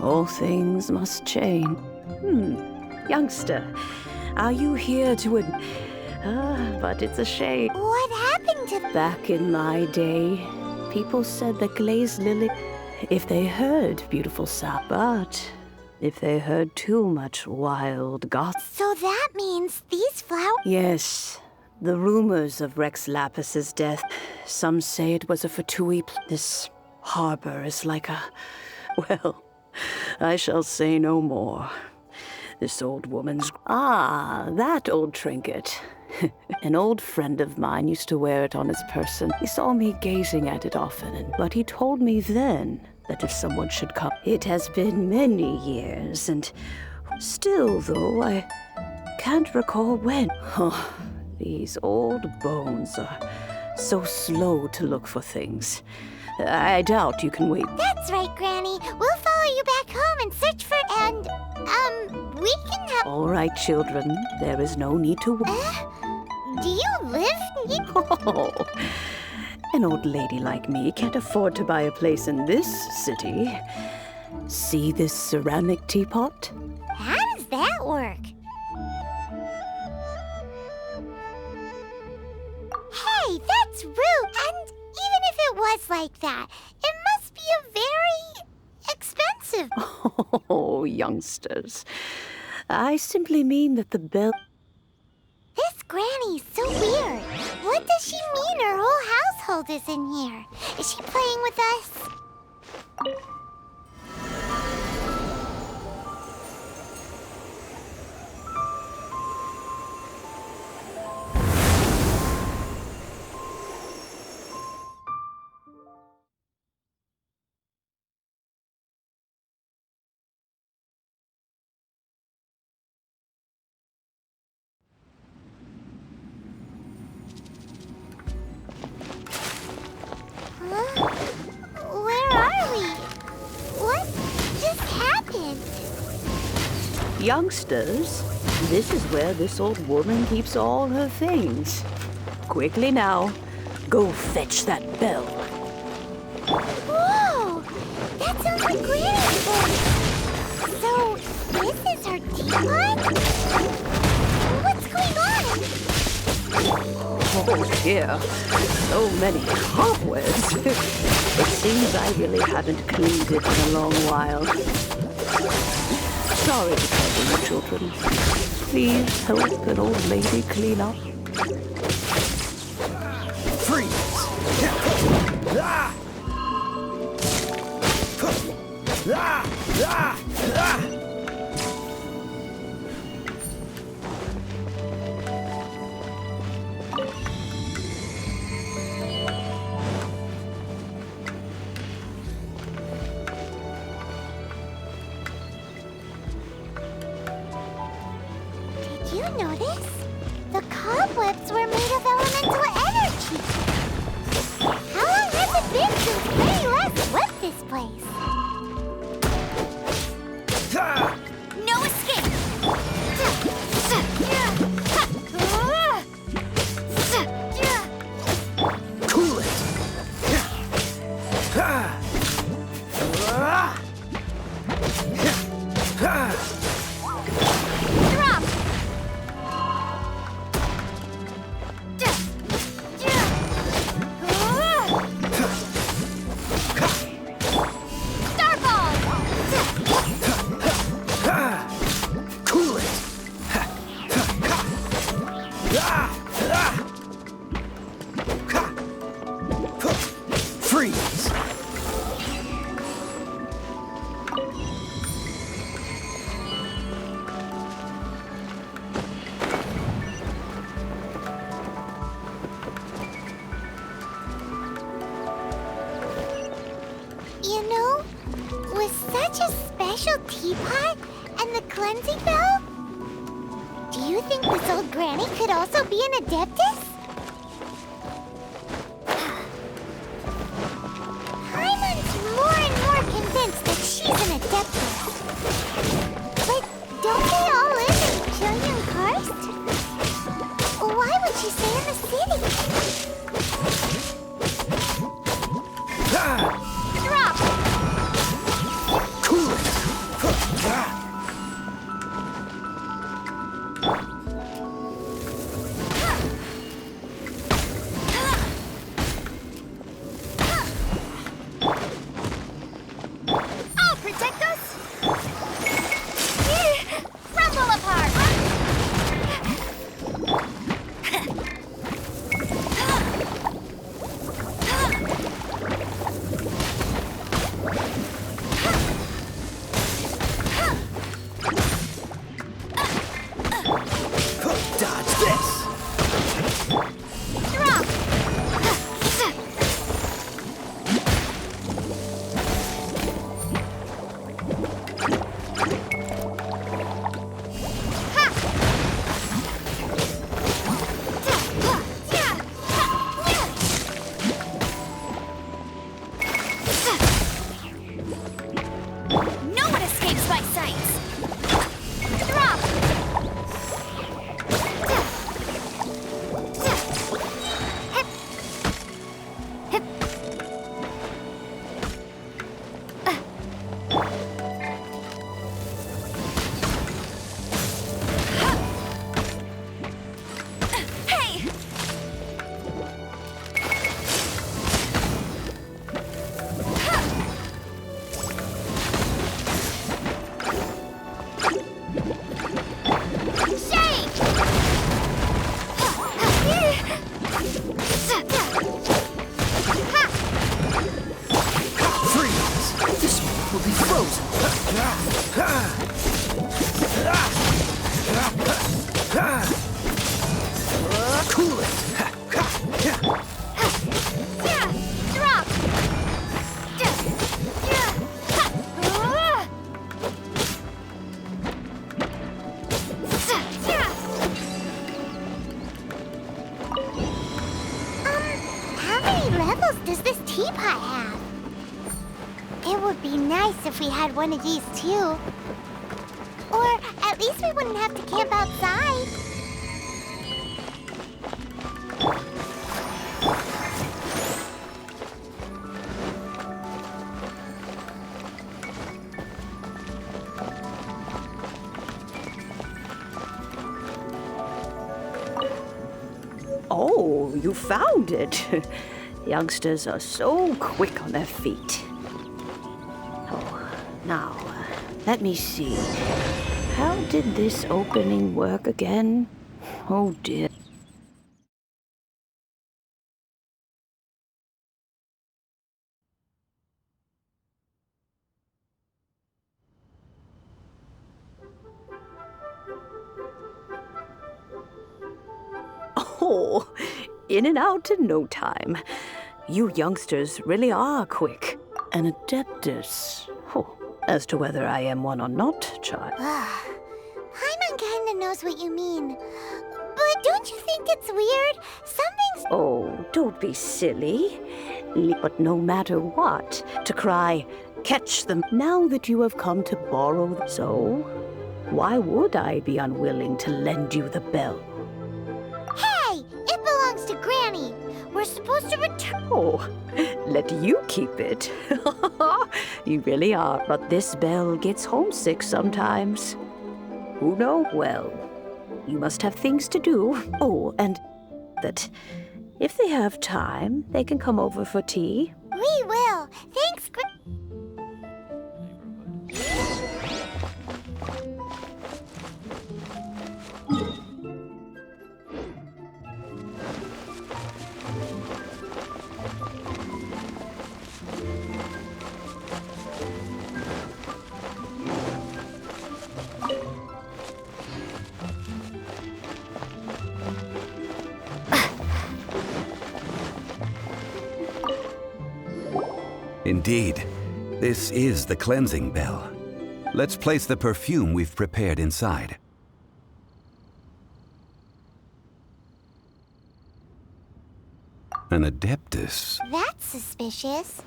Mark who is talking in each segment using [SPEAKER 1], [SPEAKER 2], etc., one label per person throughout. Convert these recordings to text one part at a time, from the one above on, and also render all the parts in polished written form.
[SPEAKER 1] All things must change. Youngster, are you here to but it's a shame.
[SPEAKER 2] What happened to...
[SPEAKER 1] Back in my day, people said that glazed lily, if they heard beautiful sound, but if they heard too much wild gossip.
[SPEAKER 2] So that means these flowers...
[SPEAKER 1] Yes, the rumors of Rex Lapis's death. Some say it was a fatui. This harbor is like a... Well, I shall say no more. This old woman's... Ah, that old trinket. An old friend of mine used to wear it on his person. He saw me gazing at it often, but he told me then that if someone should come... It has been many years, and still, though, I can't recall when. Oh, these old bones are so slow to look for things. I doubt you can wait.
[SPEAKER 2] That's right, Granny. We'll follow you back home and search for... And, we can have...
[SPEAKER 1] All right, children. There is no need to...
[SPEAKER 2] Do you live...
[SPEAKER 1] Oh, an old lady like me can't afford to buy a place in this city. See this ceramic teapot?
[SPEAKER 2] How does that work? Hey, that's rude. And even if it was like that, it must be a very expensive...
[SPEAKER 1] Oh, youngsters. I simply mean that the bell...
[SPEAKER 2] This Granny's so weird. What does she mean her whole household is in here? Is she playing with us? Where are we? What just happened?
[SPEAKER 1] Youngsters, this is where this old woman keeps all her things. Quickly now, go fetch that bell.
[SPEAKER 2] Whoa! That sounds like Granny's voice. So, this is her teapot? What's going on?
[SPEAKER 1] Oh dear, so many cobwebs. It seems I really haven't cleaned it in a long while. Sorry to trouble you, children. Please help an old lady clean up.
[SPEAKER 3] Freeze!
[SPEAKER 2] Did you notice? The cobwebs were made of elemental energy. How long has it been since Granny last swept this place? No escape!
[SPEAKER 3] Cool it!
[SPEAKER 2] Drop! Starball!
[SPEAKER 3] Cool it! Freeze!
[SPEAKER 2] You know, with such a special teapot and the cleansing bell, do you think this old Granny could also be an Adeptus? Hyman's more and more convinced that she's an Adeptus. But don't they all live in Killian Karst? Why would she stay in the city? Drop!
[SPEAKER 3] Cool it! Ha, ha, ha.
[SPEAKER 2] Yeah, drop. Yeah, yeah, ha. Yeah. How many levels does this teapot have? It would be nice if we had one of these too. Or at least we wouldn't have to camp outside.
[SPEAKER 1] Oh, you found it. Youngsters are so quick on their feet. Oh, now, let me see. How did this opening work again? Oh dear. Oh, in and out in no time. You youngsters really are quick. An adeptus. Oh, as to whether I am one or not, child.
[SPEAKER 2] Paimon kinda knows what you mean. But don't you think it's weird? Something's...
[SPEAKER 1] Oh, don't be silly. But no matter what, to cry, catch them, now that you have come to borrow. So, why would I be unwilling to lend you the bell?
[SPEAKER 2] Hey! It belongs to Granny! We're supposed to return...
[SPEAKER 1] Oh, let you keep it. You really are. But this bell gets homesick sometimes. Who knows? Well, you must have things to do. Oh, and that if they have time, they can come over for tea.
[SPEAKER 2] We will. Thanks,
[SPEAKER 4] Indeed, this is the cleansing bell. Let's place the perfume we've prepared inside. An adeptus.
[SPEAKER 2] That's suspicious.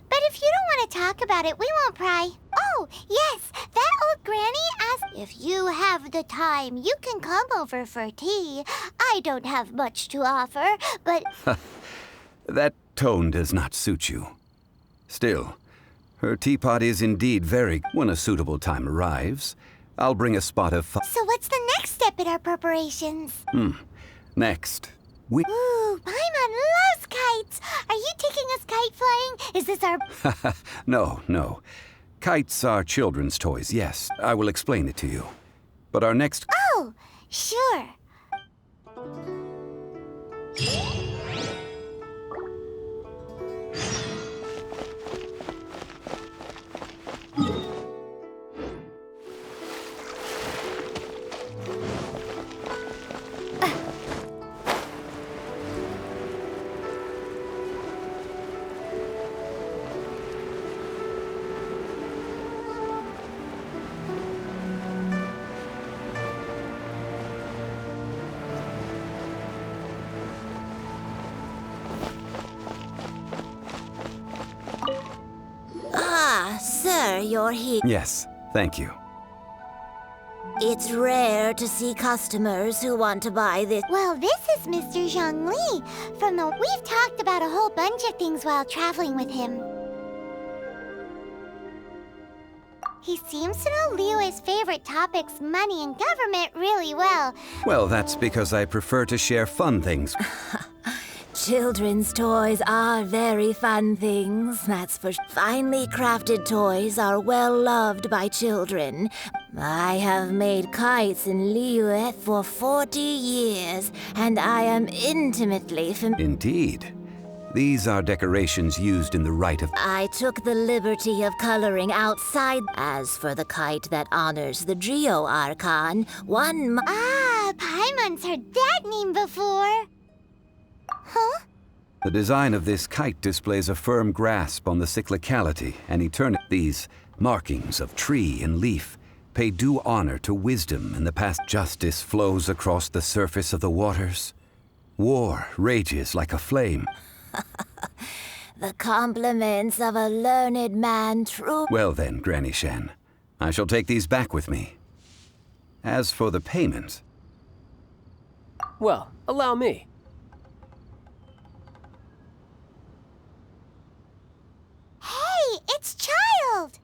[SPEAKER 2] But if you don't want to talk about it, we won't pry. Oh, yes, that old granny asked if you have the time, you can come over for tea. I don't have much to offer, but...
[SPEAKER 4] That tone does not suit you. Still, her teapot is indeed very... When a suitable time arrives, I'll bring a spot of...
[SPEAKER 2] So what's the next step in our preparations?
[SPEAKER 4] Next,
[SPEAKER 2] Ooh, Paimon loves kites! Are you taking us kite flying? Is this our...
[SPEAKER 4] No. Kites are children's toys, yes. I will explain it to you. But our next...
[SPEAKER 2] Oh, sure.
[SPEAKER 5] Sir, you're here.
[SPEAKER 4] Yes, thank you.
[SPEAKER 5] It's rare to see customers who want to buy this.
[SPEAKER 2] Well, this is Mr. Zhongli from the... We've talked about a whole bunch of things while traveling with him. He seems to know Liyue's favorite topics, money and government, really well.
[SPEAKER 4] Well, that's because I prefer to share fun things.
[SPEAKER 5] Children's toys are very fun things, that's for sure. Finely crafted toys are well loved by children. I have made kites in Liyue for 40 years, and I am intimately familiar.
[SPEAKER 4] Indeed. These are decorations used in the rite of...
[SPEAKER 5] I took the liberty of coloring outside. As for the kite that honors the Drio Archon,
[SPEAKER 2] Ah, Paimon's heard that name before.
[SPEAKER 4] The design of this kite displays a firm grasp on the cyclicality and eternity. These markings of tree and leaf pay due honor to wisdom in the past. Justice flows across the surface of the waters. War rages like a flame.
[SPEAKER 5] The compliments of a learned man true.
[SPEAKER 4] Well then, Granny Shan, I shall take these back with me. As for the payment...
[SPEAKER 6] Well, allow me.
[SPEAKER 2] Hey, it's Child!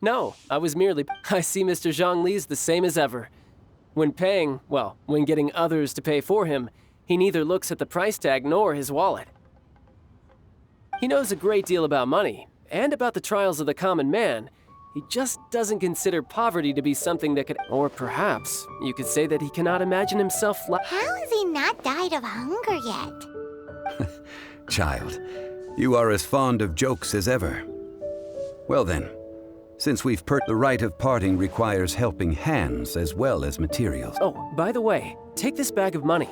[SPEAKER 6] No, I was merely... I see Mr. Zhongli's the same as ever. When paying, well, when getting others to pay for him, he neither looks at the price tag nor his wallet. He knows a great deal about money, and about the trials of the common man. He just doesn't consider poverty to be something that could... Or perhaps, you could say that he cannot imagine himself
[SPEAKER 2] How has he not died of hunger yet?
[SPEAKER 4] Child, you are as fond of jokes as ever. Well then, since we've the rite of parting requires helping hands as well as materials.
[SPEAKER 6] Oh, by the way, take this bag of money.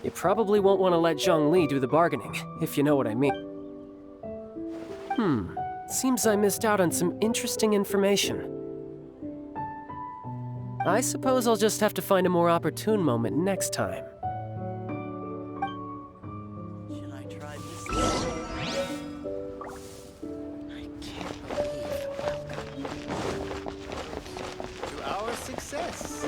[SPEAKER 6] You probably won't want to let Zhongli do the bargaining, if you know what I mean. Seems I missed out on some interesting information. I suppose I'll just have to find a more opportune moment next time.
[SPEAKER 7] Should I try this? I can't believe the welcome to our success.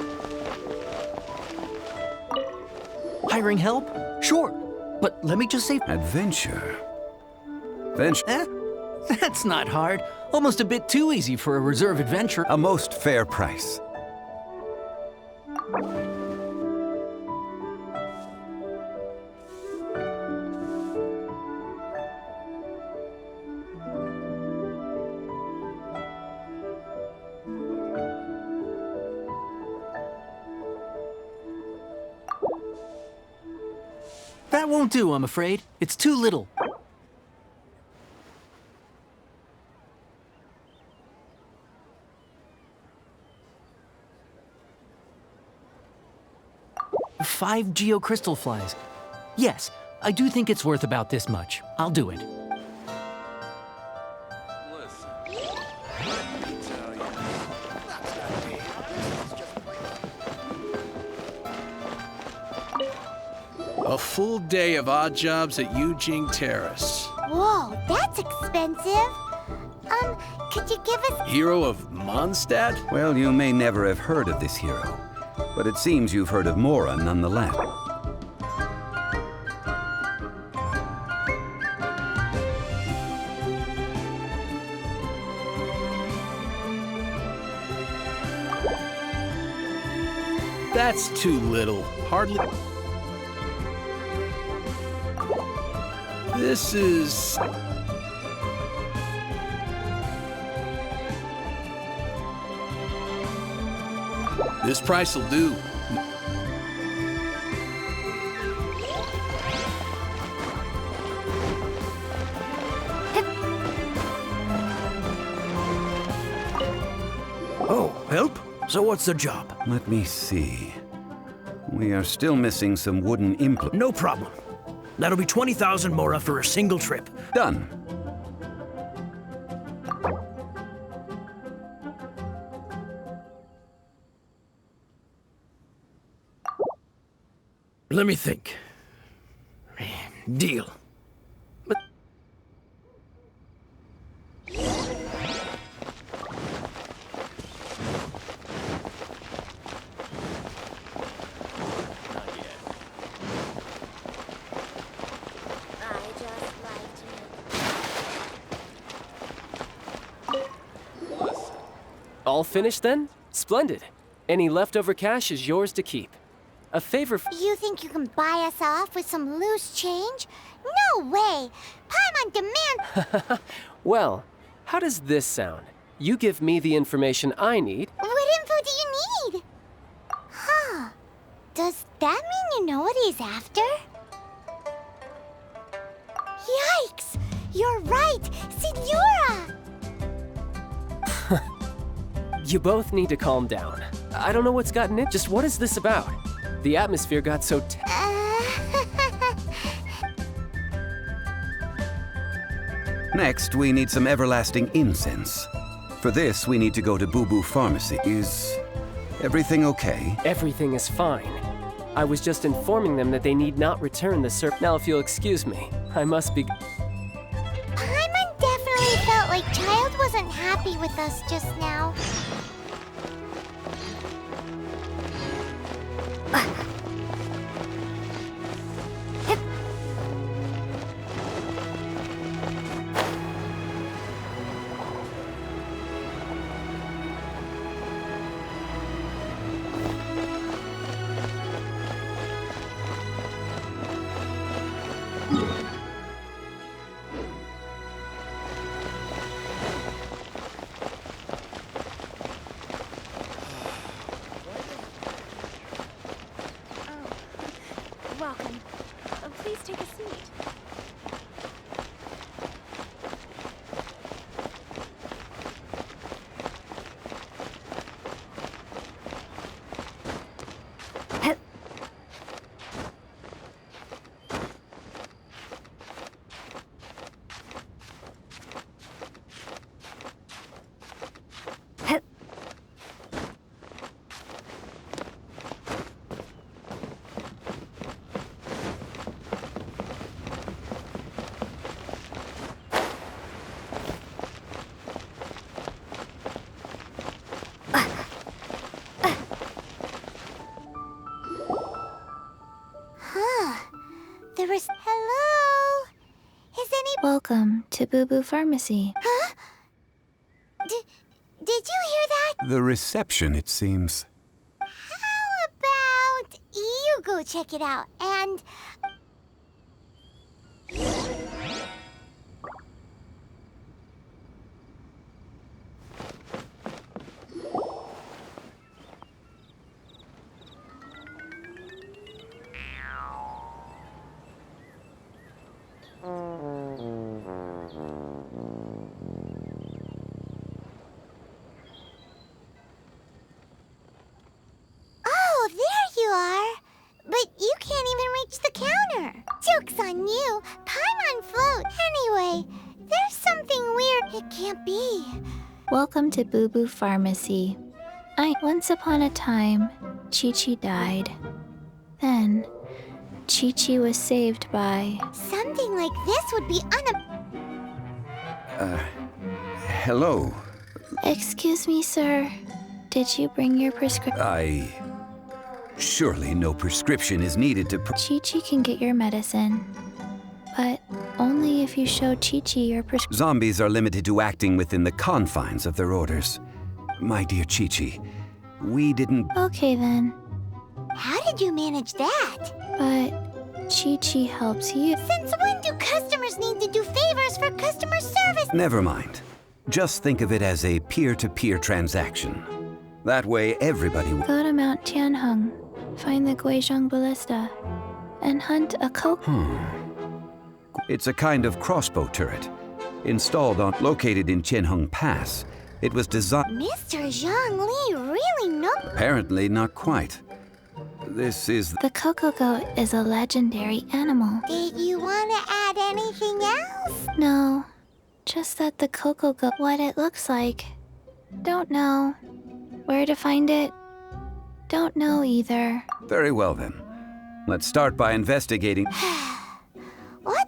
[SPEAKER 3] Hiring help? Sure. But let me just say...
[SPEAKER 4] Adventure. Venture.
[SPEAKER 3] That's not hard. Almost a bit too easy for a reserve adventure.
[SPEAKER 4] A most fair price.
[SPEAKER 3] That won't do, I'm afraid. It's too little. Five geocrystal flies. Yes, I do think it's worth about this much. I'll do it.
[SPEAKER 7] Listen, let me tell you, that's not me. A full day of odd jobs at Eugene Terrace.
[SPEAKER 2] Whoa, that's expensive. Could you give us...
[SPEAKER 7] Hero of Mondstadt?
[SPEAKER 4] Well, you may never have heard of this hero, but it seems you've heard of Mora nonetheless.
[SPEAKER 7] That's too little. Hardly... This is... This price will do.
[SPEAKER 8] Oh, help? So what's the job?
[SPEAKER 4] Let me see. We are still missing some wooden implements.
[SPEAKER 8] No problem. That'll be 20,000 mora for a single trip.
[SPEAKER 4] Done.
[SPEAKER 8] Let me think. Deal. But
[SPEAKER 5] I just like to
[SPEAKER 6] All finished then? Splendid. Any leftover cash is yours to keep. A favor
[SPEAKER 2] You think you can buy us off with some loose change? No way! Paimon demand...
[SPEAKER 6] Well, how does this sound? You give me the information I need.
[SPEAKER 2] What info do you need? Huh. Does that mean you know what he's after? Yikes! You're right! Signora!
[SPEAKER 6] You both need to calm down. I don't know what's gotten it. Just what is this about? The atmosphere got so
[SPEAKER 4] Next, we need some everlasting incense. For this, we need to go to Boo Boo Pharmacy. Is everything okay?
[SPEAKER 6] Everything is fine. I was just informing them that they need not return the serp. Now, if you'll excuse me, I must be.
[SPEAKER 2] Paimon definitely felt like Child wasn't happy with us just now.
[SPEAKER 9] Welcome. Please take a seat.
[SPEAKER 2] Hello? Is any...
[SPEAKER 9] Welcome to Boo Boo Pharmacy.
[SPEAKER 2] Huh? Did you hear that?
[SPEAKER 4] The reception, it seems.
[SPEAKER 2] How about you go check it out and... Oh, there you are. But you can't even reach the counter. Joke's on you. Paimon float. Anyway, there's something weird. It can't be.
[SPEAKER 9] Welcome to Boo Boo Pharmacy. Once upon a time, Chi-Chi died. Then, Chi-Chi was saved by...
[SPEAKER 2] Something like this would be
[SPEAKER 4] Hello.
[SPEAKER 9] Excuse me, sir. Did you bring your prescription?
[SPEAKER 4] Surely no prescription is needed to...
[SPEAKER 9] Chi-Chi can get your medicine. But only if you show Chi-Chi your prescription.
[SPEAKER 4] Zombies are limited to acting within the confines of their orders. My dear Chi-Chi, we didn't...
[SPEAKER 9] Okay then.
[SPEAKER 2] How did you manage that?
[SPEAKER 9] But Chi-Chi helps you.
[SPEAKER 2] Since when do customers need to do favors for customer service?
[SPEAKER 4] Never mind. Just think of it as a peer-to-peer transaction. That way, everybody...
[SPEAKER 9] Go to Mount Tianheng, find the Guizhong Ballista, and hunt a
[SPEAKER 4] It's a kind of crossbow turret. Located in Tianheng Pass. It was designed...
[SPEAKER 2] Mr. Zhang Li really knows...
[SPEAKER 4] Apparently not quite. This is...
[SPEAKER 9] The Coco Goat is a legendary animal.
[SPEAKER 2] Did you want to add anything else?
[SPEAKER 9] No, just that the Coco Goat, what it looks like. Don't know. Where to find it? Don't know either.
[SPEAKER 4] Very well then. Let's start by investigating...
[SPEAKER 2] What?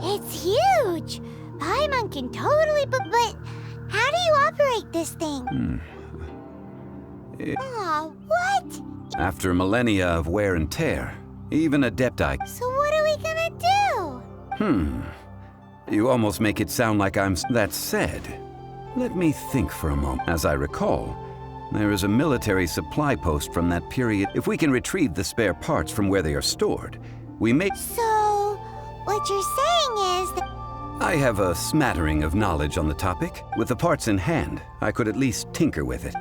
[SPEAKER 2] It's huge! Paimon can totally, but how do you operate this thing? Aw, what?
[SPEAKER 4] After millennia of wear and tear, even Adepti...
[SPEAKER 2] So what are we gonna do?
[SPEAKER 4] You almost make it sound like I'm... That said, Let me think for a moment. As I recall, there is a military supply post from that period. If we can retrieve the spare parts from where they are stored, we may...
[SPEAKER 2] So, what you're saying is that...
[SPEAKER 4] I have a smattering of knowledge on the topic. With the parts in hand, I could at least tinker with it.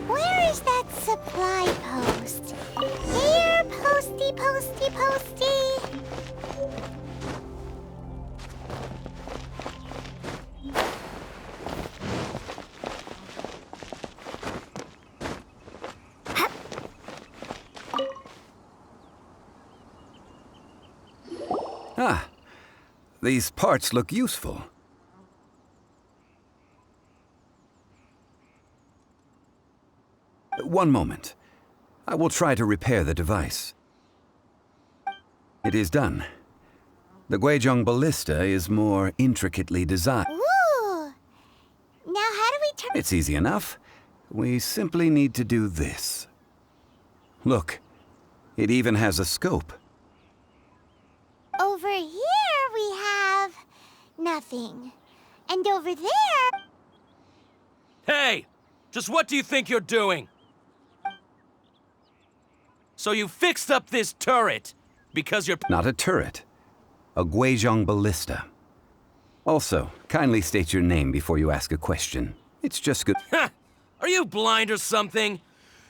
[SPEAKER 2] Where is that supply post? Here, posty, posty, posty.
[SPEAKER 4] Ah, these parts look useful. One moment. I will try to repair the device. It is done. The Guizhong ballista is more intricately designed.
[SPEAKER 2] Ooh! Now how do we turn...
[SPEAKER 4] It's easy enough. We simply need to do this. Look, it even has a scope.
[SPEAKER 2] Over here we have... nothing. And over there...
[SPEAKER 10] Hey! Just what do you think you're doing? So you fixed up this turret because you're...
[SPEAKER 4] Not a turret. A Guizhong ballista. Also, kindly state your name before you ask a question. It's just good...
[SPEAKER 10] Ha! Are you blind or something?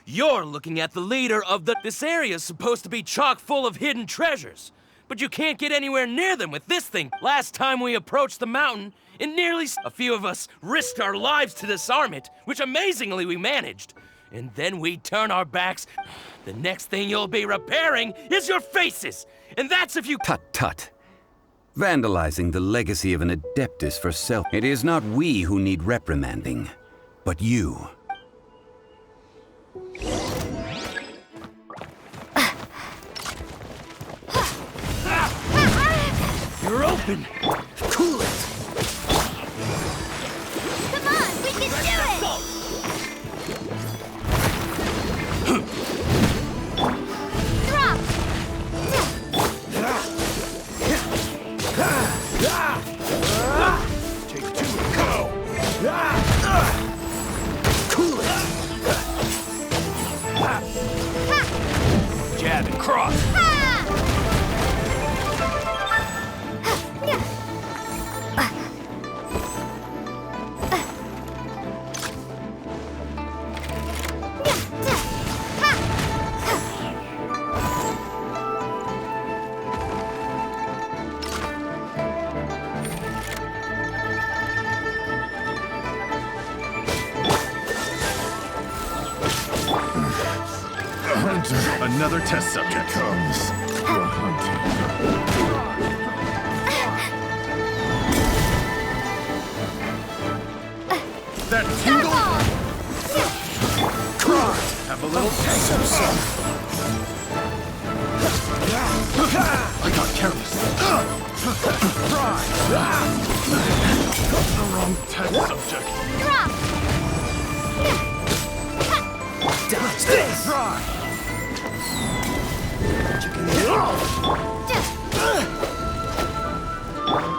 [SPEAKER 10] You're looking at the leader of the... This area's supposed to be chock full of hidden treasures. But you can't get anywhere near them with this thing. Last time we approached the mountain, it nearly... A few of us risked our lives to disarm it, which amazingly we managed. And then we turn our backs. The next thing you'll be repairing is your faces. And that's if you...
[SPEAKER 4] Tut tut. Vandalizing the legacy of an Adeptus for self. It is not we who need reprimanding, but you.
[SPEAKER 8] You're open! Cool it!
[SPEAKER 2] Come on, we can do it! Drop!
[SPEAKER 8] Take two and go! Cool it! Jab and cross!
[SPEAKER 7] Another test subject comes. The hunting. That tingle? Cry! Have a little taste. I got careless. Cry! The wrong test subject.
[SPEAKER 2] Drop!
[SPEAKER 8] Dodge this!
[SPEAKER 7] Cry!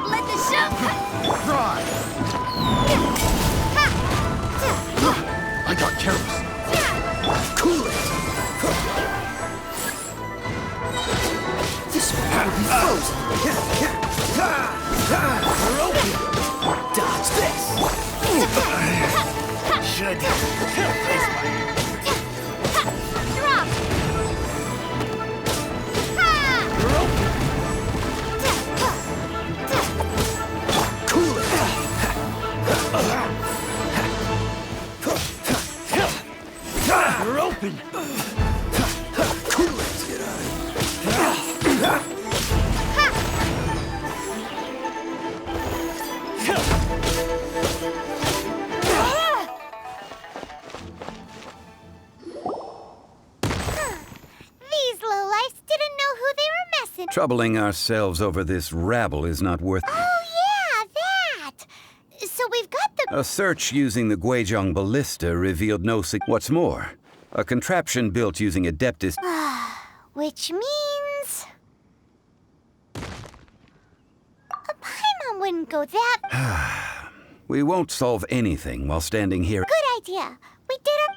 [SPEAKER 2] Let the show...
[SPEAKER 7] Cry! I got careless.
[SPEAKER 8] Cool it! This one will be frozen! We're open! Dodge this!
[SPEAKER 7] Should.
[SPEAKER 2] Drop!
[SPEAKER 8] We're open! Cool it! We're open! Cool it! Get out of here.
[SPEAKER 2] These lowlifes didn't know who they were messing...
[SPEAKER 4] Troubling ourselves over this rabble is not worth...
[SPEAKER 2] Oh, yeah, that! So we've got the...
[SPEAKER 4] A search using the Guizhong ballista revealed no What's more, a contraption built using Adeptus...
[SPEAKER 2] Which means... wouldn't go that...
[SPEAKER 4] We won't solve anything while standing here.
[SPEAKER 2] Good idea. We did our...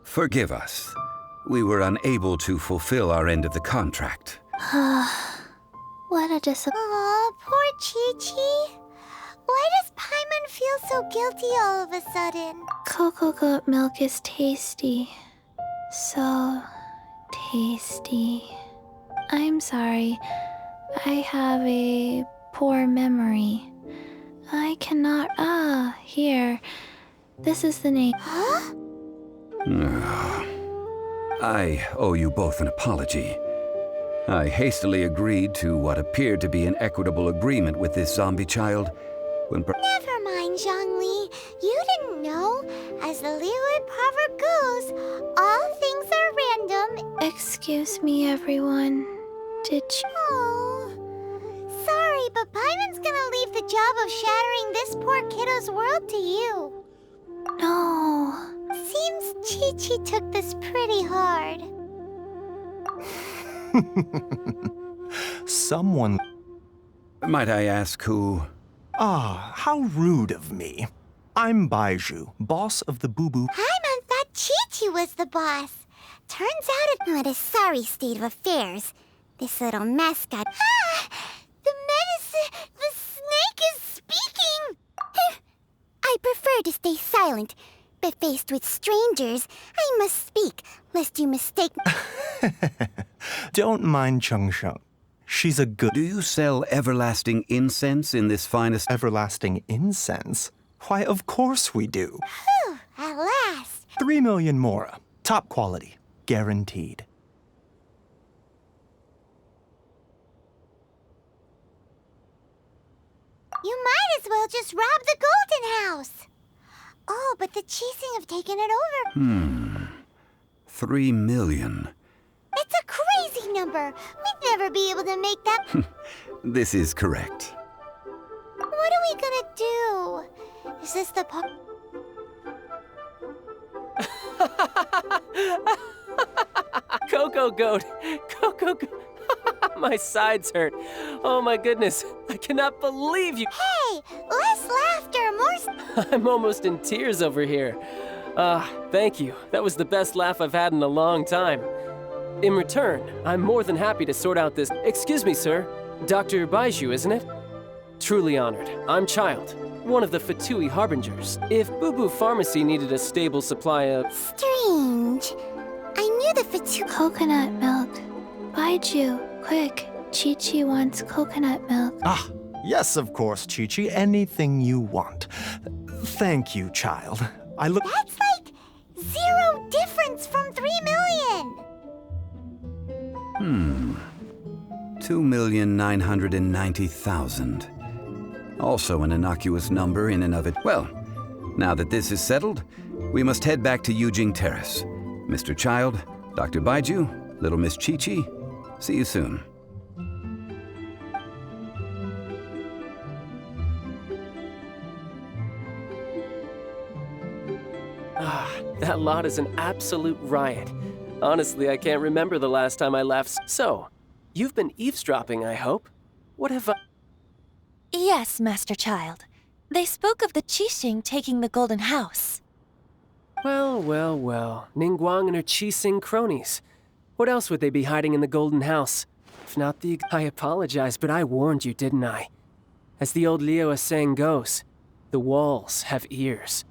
[SPEAKER 4] Forgive us. We were unable to fulfill our end of the contract.
[SPEAKER 9] What a disappointment.
[SPEAKER 2] Aw, poor Chi-Chi. Why does Paimon feel so guilty all of a sudden?
[SPEAKER 9] Cocoa goat milk is tasty. So tasty. I'm sorry. I have a poor memory. I cannot. Here. This is the name.
[SPEAKER 2] Huh?
[SPEAKER 4] I owe you both an apology. I hastily agreed to what appeared to be an equitable agreement with this zombie child when
[SPEAKER 2] Never mind, Zhongli. You didn't know. As the Liyue proverb goes, all things are random.
[SPEAKER 9] Excuse me, everyone. Did you?
[SPEAKER 2] Oh, sorry, but Paimon's gonna leave the job of shattering this poor kiddo's world to you.
[SPEAKER 9] No.
[SPEAKER 2] Seems Chi-Chi took this pretty hard.
[SPEAKER 8] Someone...
[SPEAKER 4] Might I ask who?
[SPEAKER 8] How rude of me. I'm Baiju, boss of the Boo-Boo.
[SPEAKER 2] Paimon thought Chi-Chi was the boss. Turns out what a sorry state of affairs. This little mascot... The medicine... The snake is speaking! I prefer to stay silent, but faced with strangers, I must speak, lest you mistake...
[SPEAKER 8] Don't mind Chengsheng. She's a good...
[SPEAKER 4] Do you sell everlasting incense in this finest...
[SPEAKER 8] Everlasting incense? Why, of course we do.
[SPEAKER 2] Whew, at last.
[SPEAKER 8] 3 million mora. Top quality. Guaranteed.
[SPEAKER 2] You might as well just rob the Golden House. Oh, but the Chising have taken it over.
[SPEAKER 4] 3 million.
[SPEAKER 2] It's a crazy number. We'd never be able to make that...
[SPEAKER 4] This is correct.
[SPEAKER 2] What are we gonna do? Is this the part...
[SPEAKER 6] Cocoa goat! Cocoa goat! My sides hurt. Oh my goodness. I cannot believe you.
[SPEAKER 2] Hey, less laughter, more...
[SPEAKER 6] I'm almost in tears over here. Thank you. That was the best laugh I've had in a long time. In return, I'm more than happy to sort out this... Excuse me, sir. Dr. Baiju, isn't it? Truly honored. I'm Child, one of the Fatui Harbingers. If Boo-Boo Pharmacy needed a stable supply of...
[SPEAKER 2] Strange. I knew the Fatu...
[SPEAKER 9] Coconut milk. Baiju, quick. Chi-Chi wants coconut milk.
[SPEAKER 8] Yes, of course, Chi-Chi. Anything you want. Thank you, child. I look...
[SPEAKER 2] That's like 0 difference from 3 million.
[SPEAKER 4] 2,990,000. Also an innocuous number in and of it. Well, now that this is settled, we must head back to Yujing Terrace. Mr. Child, Dr. Baiju, little Miss Chi-Chi, see you soon.
[SPEAKER 6] That lot is an absolute riot. Honestly, I can't remember the last time I laughed. So, you've been eavesdropping, I hope? What have I...
[SPEAKER 5] Yes, Master Child.
[SPEAKER 11] They spoke of the Qixing taking the Golden House.
[SPEAKER 6] Well, well, well. Ningguang and her Qixing cronies. What else would they be hiding in the Golden House? If not the... I apologize, but I warned you, didn't I? As the old Liyue saying goes, the walls have ears.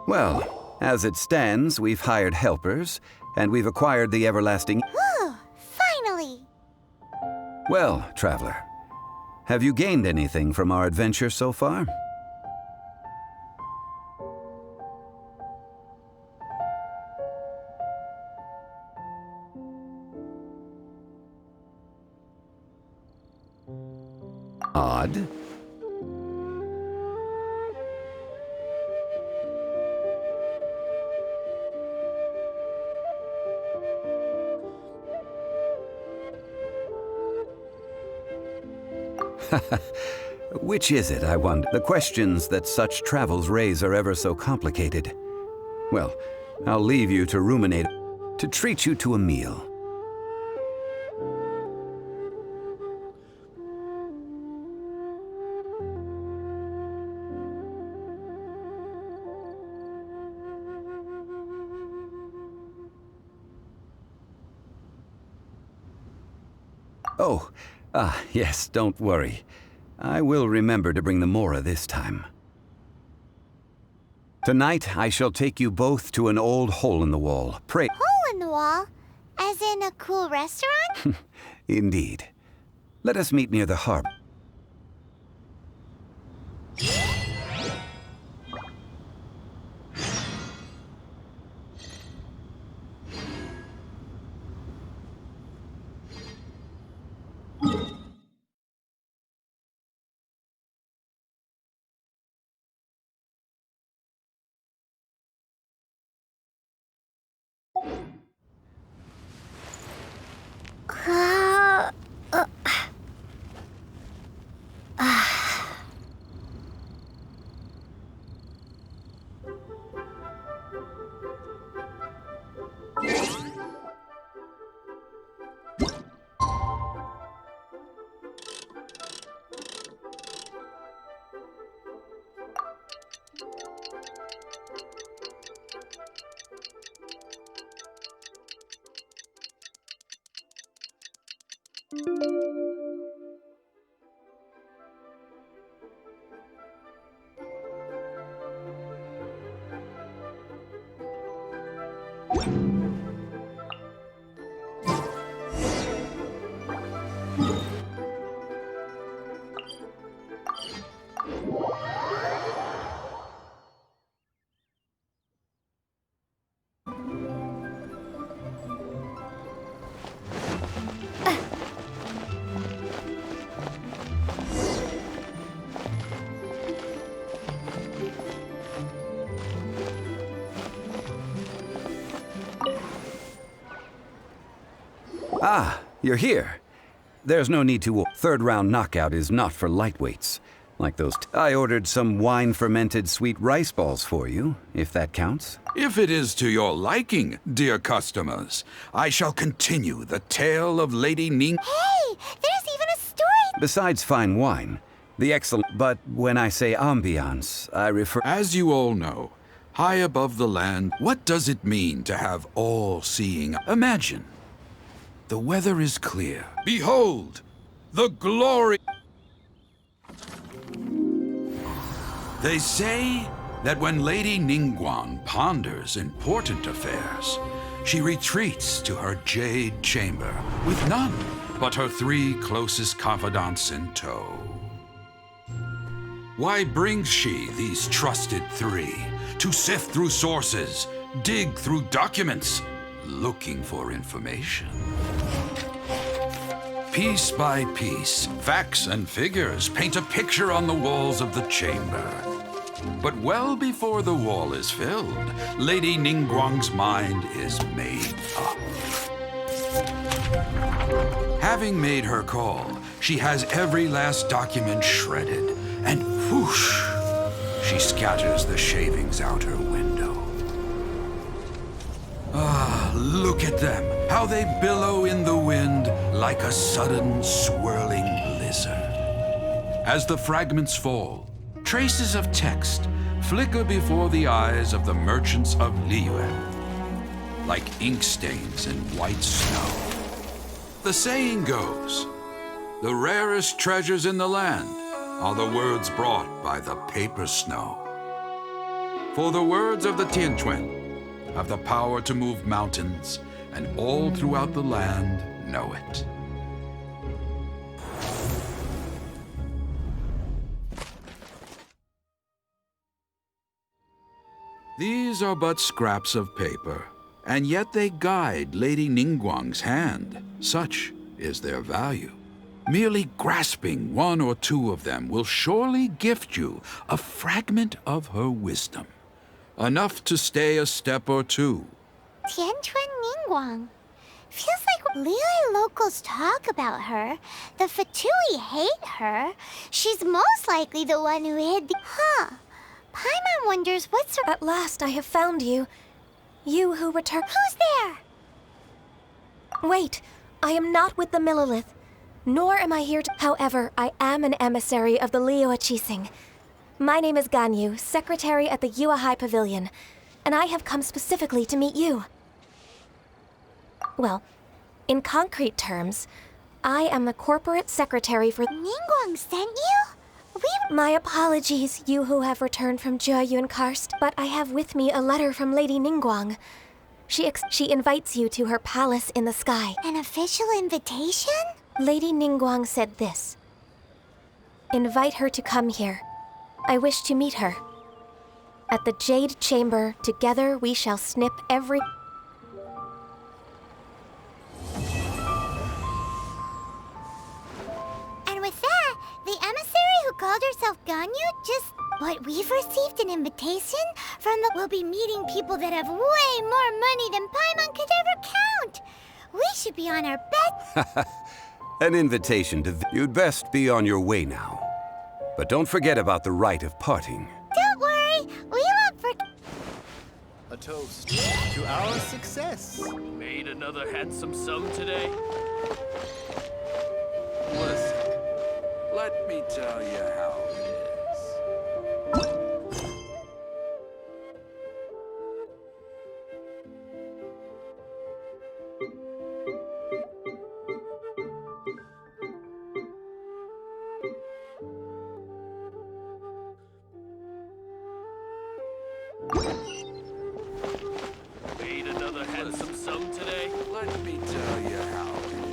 [SPEAKER 4] Well, as it stands, we've hired helpers, and we've acquired the everlasting...
[SPEAKER 2] Whew, finally!
[SPEAKER 4] Well, traveler, have you gained anything from our adventure so far? Odd. Which is it, I wonder? The questions that such travels raise are ever so complicated. Well, I'll leave you to ruminate, to treat you to a meal. Oh, yes, don't worry. I will remember to bring the Mora this time. Tonight, I shall take you both to an old hole-in-the-wall. Pray...
[SPEAKER 2] Hole in the wall? As in a cool restaurant?
[SPEAKER 4] Indeed. Let us meet near the harbor. Ah, you're here. There's no need to... Third round knockout is not for lightweights. Like those... I ordered some wine-fermented sweet rice balls for you, if that counts.
[SPEAKER 12] If it is to your liking, dear customers, I shall continue the tale of Lady Ning...
[SPEAKER 2] Hey, there's even a story!
[SPEAKER 4] Besides fine wine, the excellent... But when I say ambiance, I refer...
[SPEAKER 12] As you all know, high above the land, what does it mean to have all-seeing... Imagine. The weather is clear. Behold, the glory... They say that when Lady Ningguang ponders important affairs, she retreats to her jade chamber with none but her 3 closest confidants in tow. Why brings she these trusted 3 to sift through sources, dig through documents, looking for information? Piece by piece, facts and figures paint a picture on the walls of the chamber. But well before the wall is filled, Lady Ningguang's mind is made up. Having made her call, she has every last document shredded, and whoosh, she scatters the shavings out her window. Ah, look at them, how they billow in the wind like a sudden swirling blizzard. As the fragments fall, traces of text flicker before the eyes of the merchants of Liyue, like ink stains in white snow. The saying goes, the rarest treasures in the land are the words brought by the paper snow. For the words of the Tianquan have the power to move mountains, and all throughout the land know it. These are but scraps of paper, and yet they guide Lady Ningguang's hand. Such is their value. Merely grasping 1 or 2 of them will surely gift you a fragment of her wisdom, enough to stay a step or 2.
[SPEAKER 2] Tianquan Ningguang. Feels like Liyue locals talk about her. The Fatui hate her. She's most likely the one who hid the... Huh. Paimon wonders what's her...
[SPEAKER 11] At last I have found you. You who return...
[SPEAKER 2] Who's there?
[SPEAKER 11] Wait, I am not with the Millilith, nor am I here to... However, I am an emissary of the Liyue Qixing. My name is Ganyu, secretary at the Yuehai Pavilion, and I have come specifically to meet you. Well, in concrete terms, I am the corporate secretary for...
[SPEAKER 2] Ningguang sent you?
[SPEAKER 11] My apologies, you who have returned from Jieyun Karst, but I have with me a letter from Lady Ningguang. She invites you to her palace in the sky.
[SPEAKER 2] An official invitation?
[SPEAKER 11] Lady Ningguang said this. Invite her to come here. I wish to meet her. At the Jade Chamber, together we shall snip every...
[SPEAKER 2] And with that, the emissary who called herself Ganyu just... What, we've received an invitation from the... We'll be meeting people that have way more money than Paimon could ever count. We should be on our bed...
[SPEAKER 4] An invitation to... You'd best be on your way now. But don't forget about the rite of parting.
[SPEAKER 2] Don't worry, we won't forget...
[SPEAKER 7] A toast to our success.
[SPEAKER 10] Made another handsome sum today.
[SPEAKER 12] Listen, let me tell you how it is.
[SPEAKER 10] Made another handsome sum today.
[SPEAKER 12] Let me tell you how it is.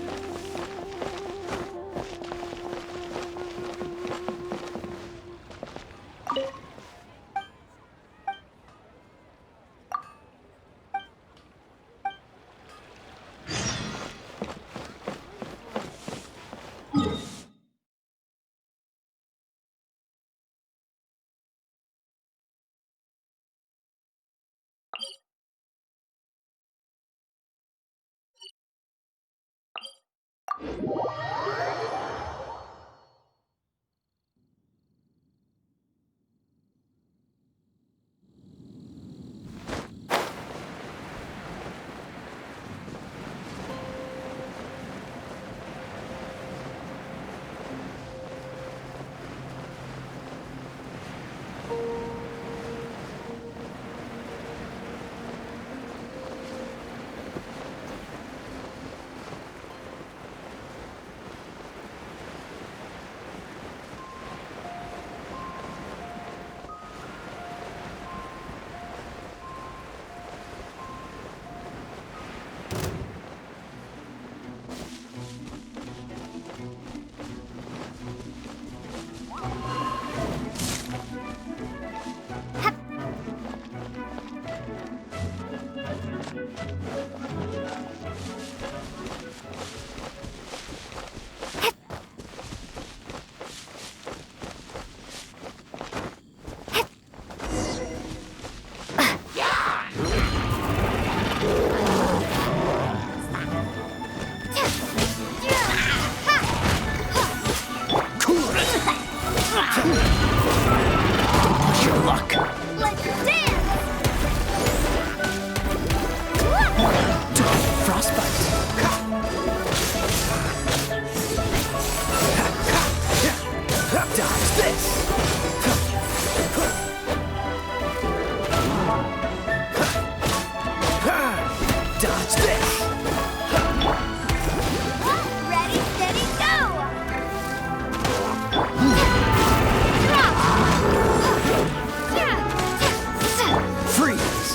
[SPEAKER 3] luck!
[SPEAKER 2] Let's dance!
[SPEAKER 3] Frostbite! Dodge this! Dodge this!
[SPEAKER 2] Ready, steady, go!
[SPEAKER 3] Freeze!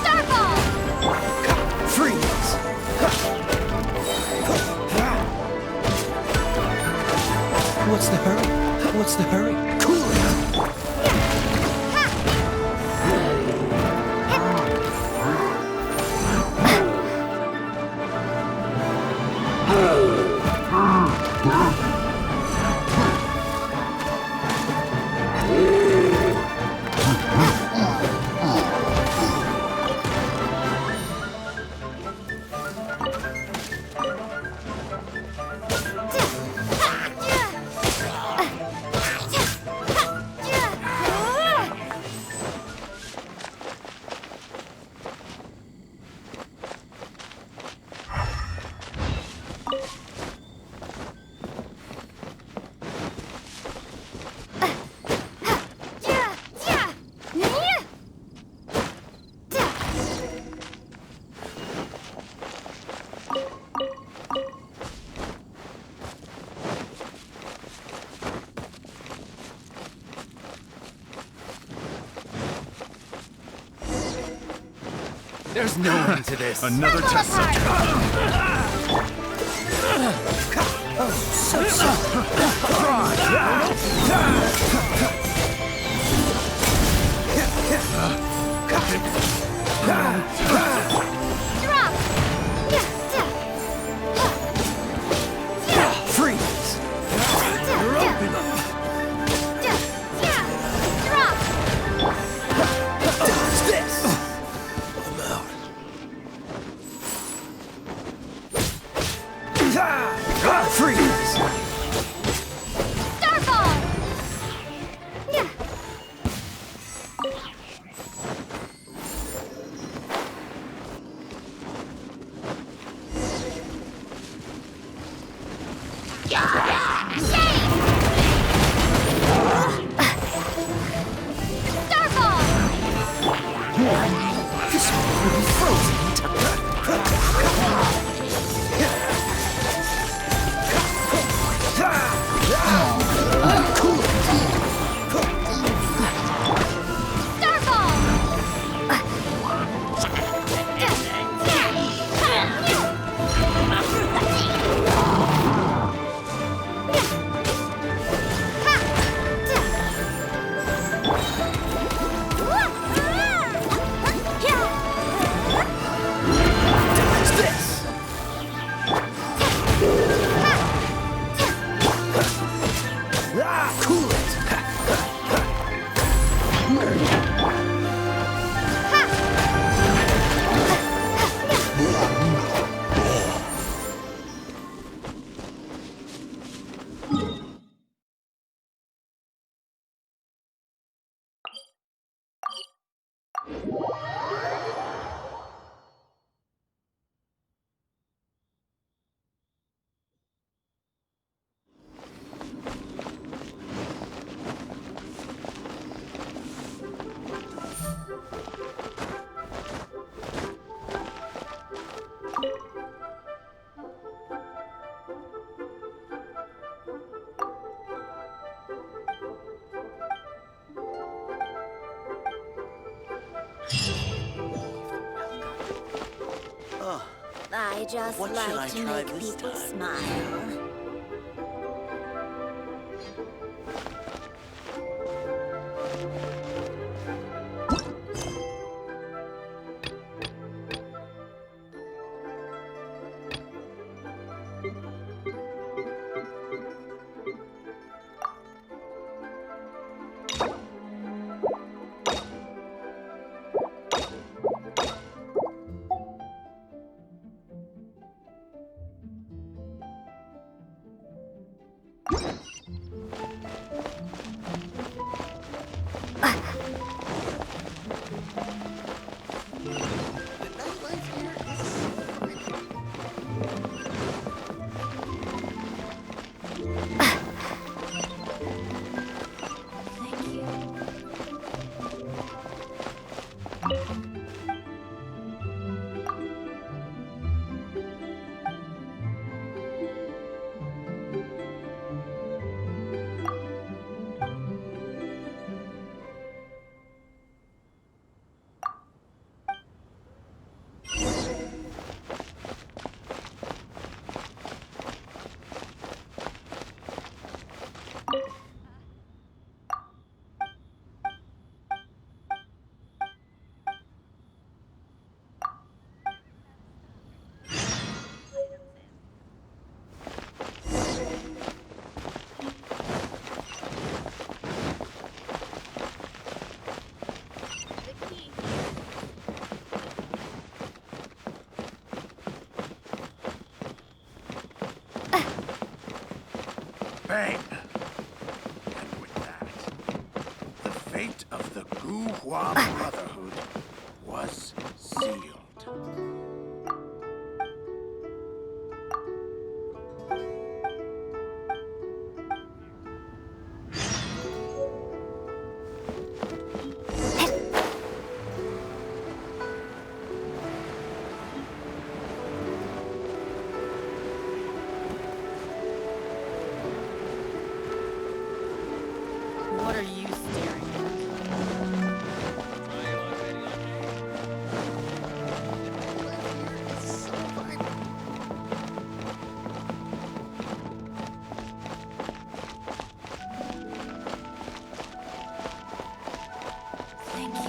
[SPEAKER 2] Starfall!
[SPEAKER 3] Freeze! What's the hurry? What's the hurry? Cool it!
[SPEAKER 10] There's no end to this.
[SPEAKER 8] Another test subject.
[SPEAKER 3] Freeze!
[SPEAKER 8] You're open.
[SPEAKER 3] Dodge this!
[SPEAKER 8] I'm out.
[SPEAKER 3] Freeze!
[SPEAKER 2] Starfall! Starfall!
[SPEAKER 3] This will be frozen in time. Cool it!
[SPEAKER 2] Starfall!
[SPEAKER 3] Dodge this! Cool it!
[SPEAKER 5] I just
[SPEAKER 13] What should I
[SPEAKER 5] like to
[SPEAKER 13] try
[SPEAKER 5] make
[SPEAKER 13] this
[SPEAKER 5] people
[SPEAKER 13] time?
[SPEAKER 5] smile.
[SPEAKER 7] Bang! And with that, the fate of the Gu-Hua Brotherhood was sealed.
[SPEAKER 13] What are you staring at?
[SPEAKER 5] Thank you.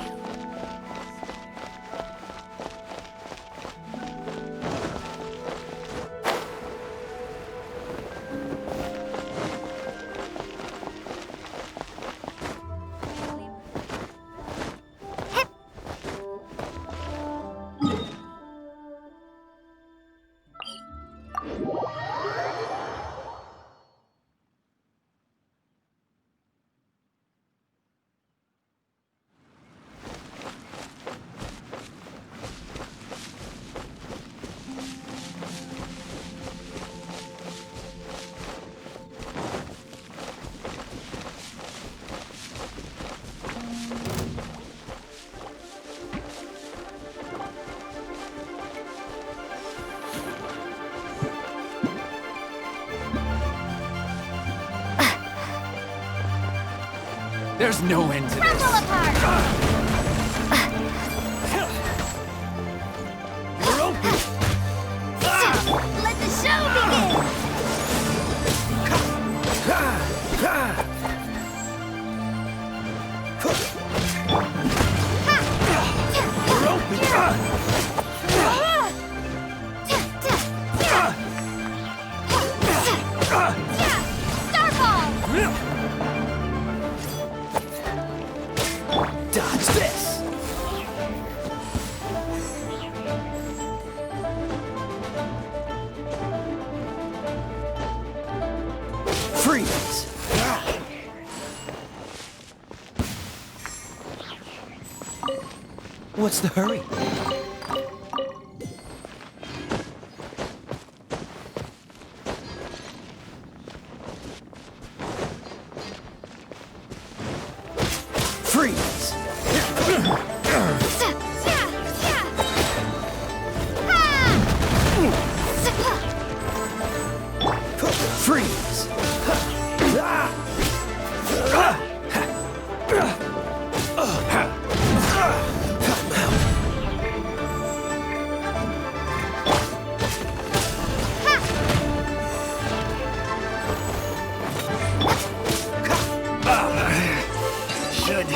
[SPEAKER 3] There's no end to this.
[SPEAKER 2] Crumble apart!
[SPEAKER 3] You're open.
[SPEAKER 2] Let the show begin!
[SPEAKER 3] You're open. Dodge this. Freeze. What's the hurry? Freeze! Freeze!
[SPEAKER 7] Should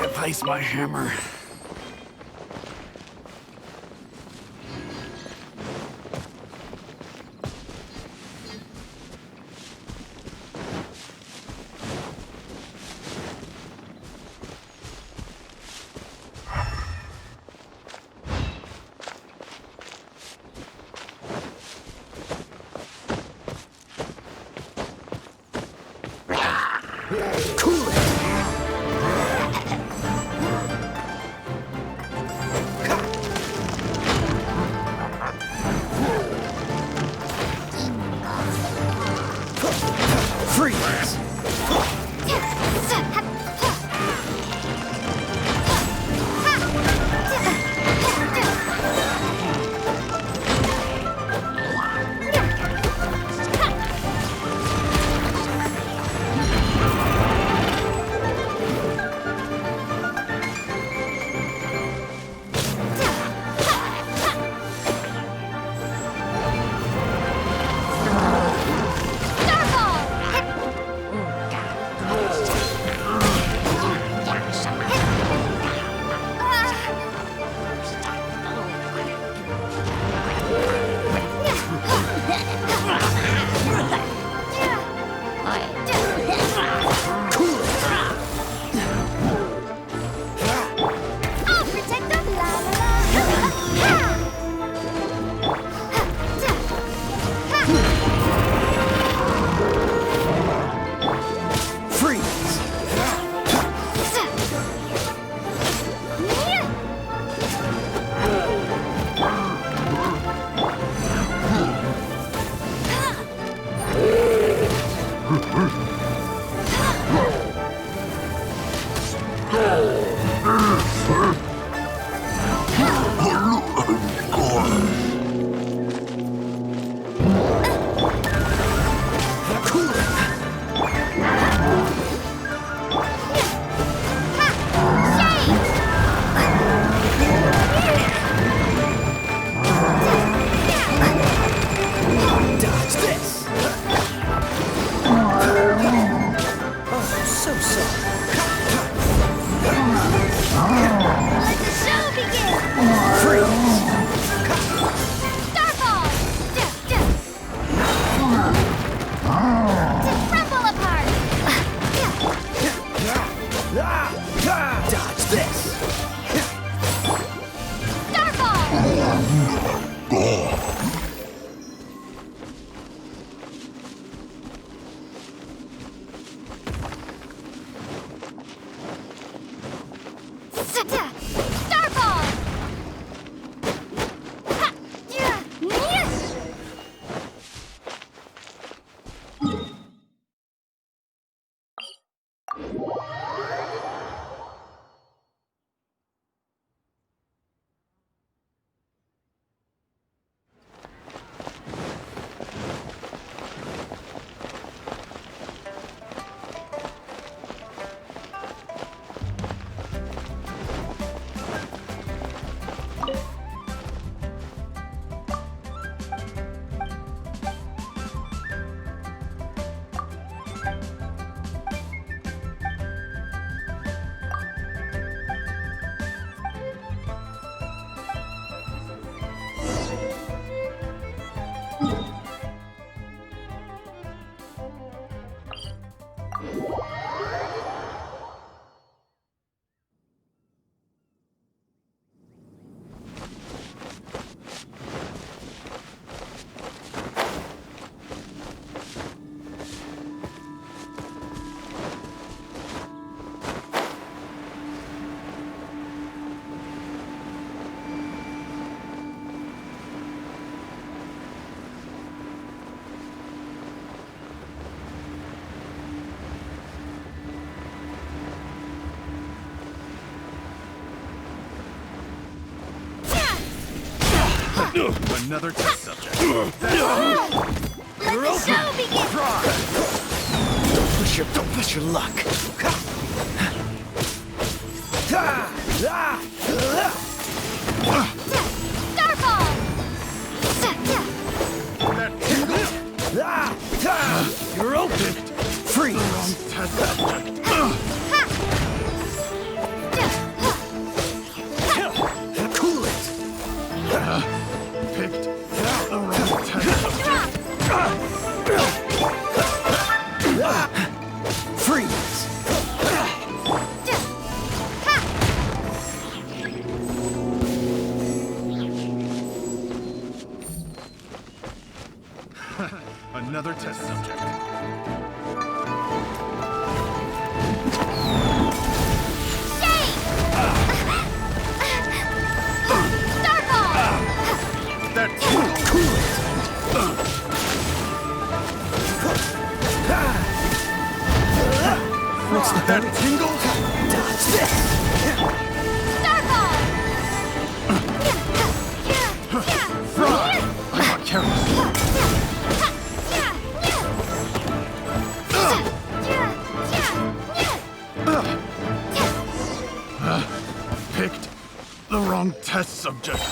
[SPEAKER 7] replace my hammer.
[SPEAKER 3] Freeze!
[SPEAKER 2] Starfall! Ha! Yeah!
[SPEAKER 7] Another test subject.
[SPEAKER 2] Let the show begin!
[SPEAKER 8] Don't push your luck.
[SPEAKER 2] Starfall!
[SPEAKER 8] You're open. Freeze.
[SPEAKER 7] Test subject.
[SPEAKER 8] Cool it.
[SPEAKER 7] Picked the wrong test subject.
[SPEAKER 8] Freeze.
[SPEAKER 7] Another test subject. That's
[SPEAKER 8] Cool it. What's that tingle? Dodge this.
[SPEAKER 7] I got careless. Picked the wrong test subject.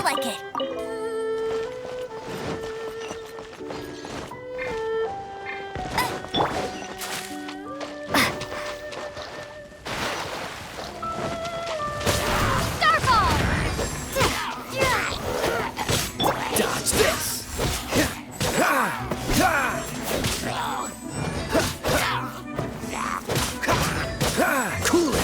[SPEAKER 5] more like it.
[SPEAKER 8] Dodge this! Cool it!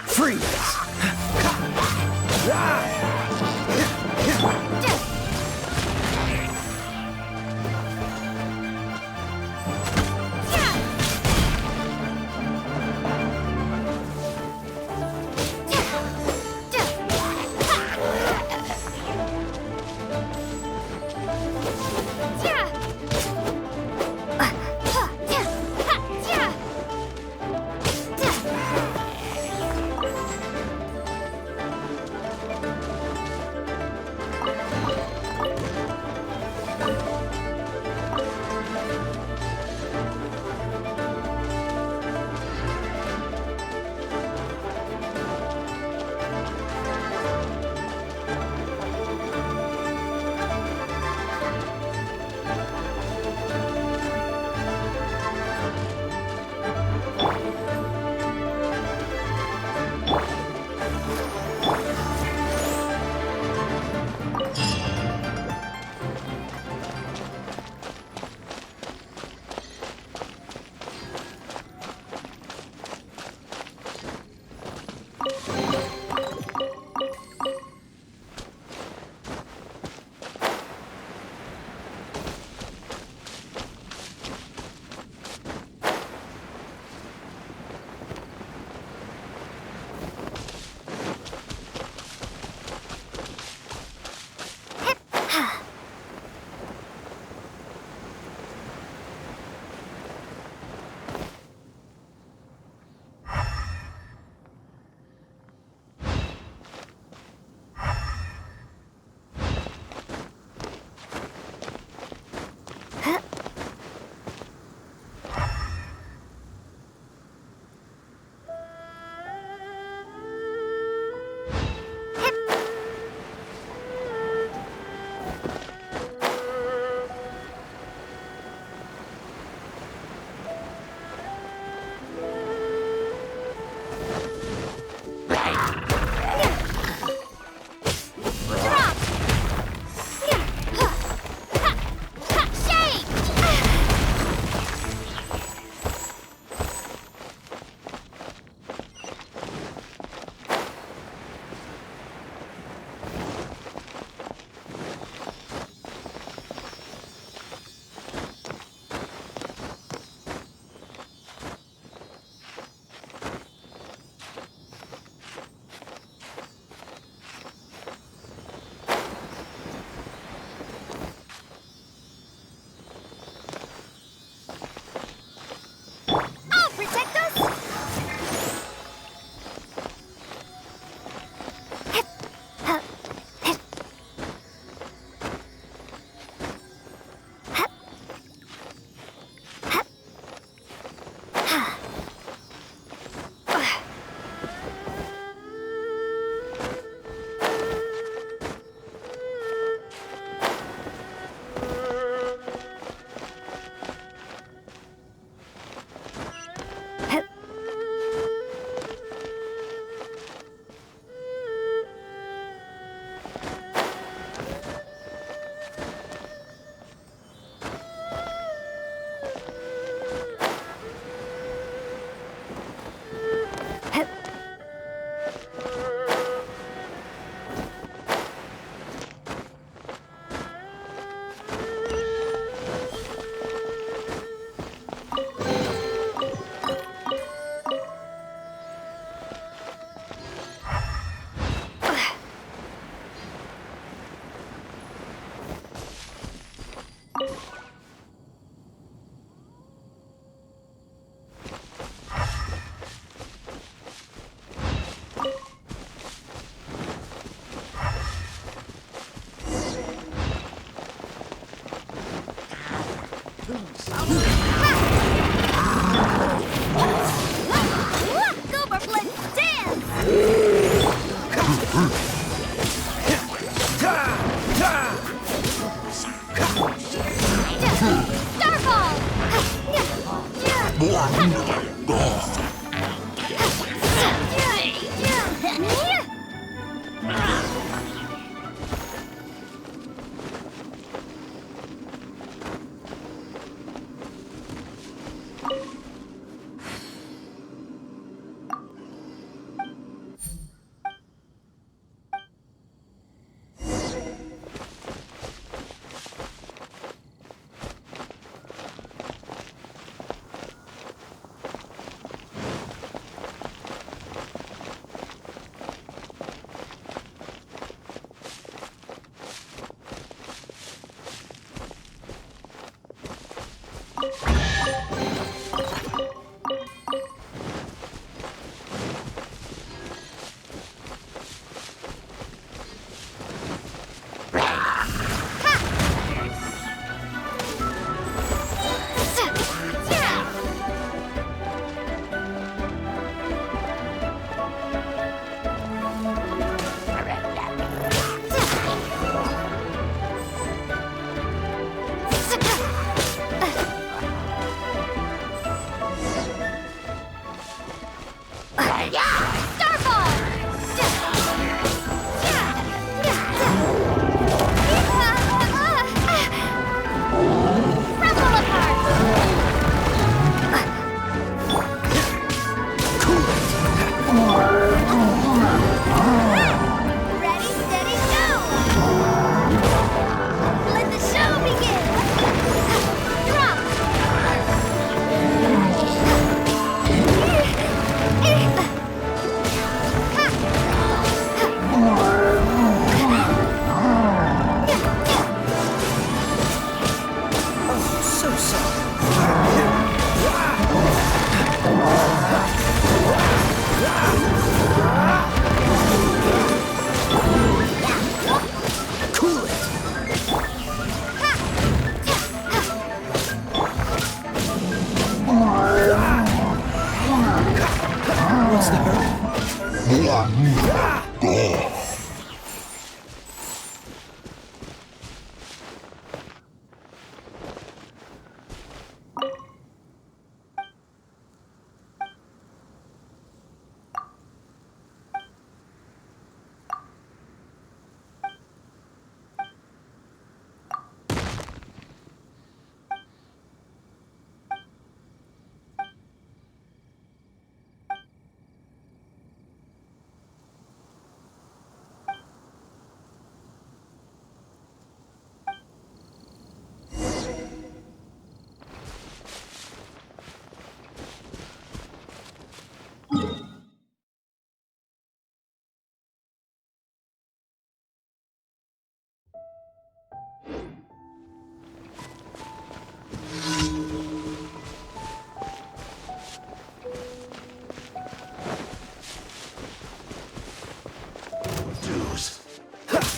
[SPEAKER 8] Freeze!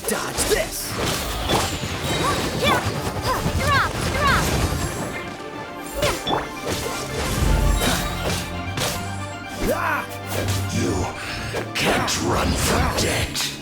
[SPEAKER 8] Dodge this!
[SPEAKER 12] You can't run from death.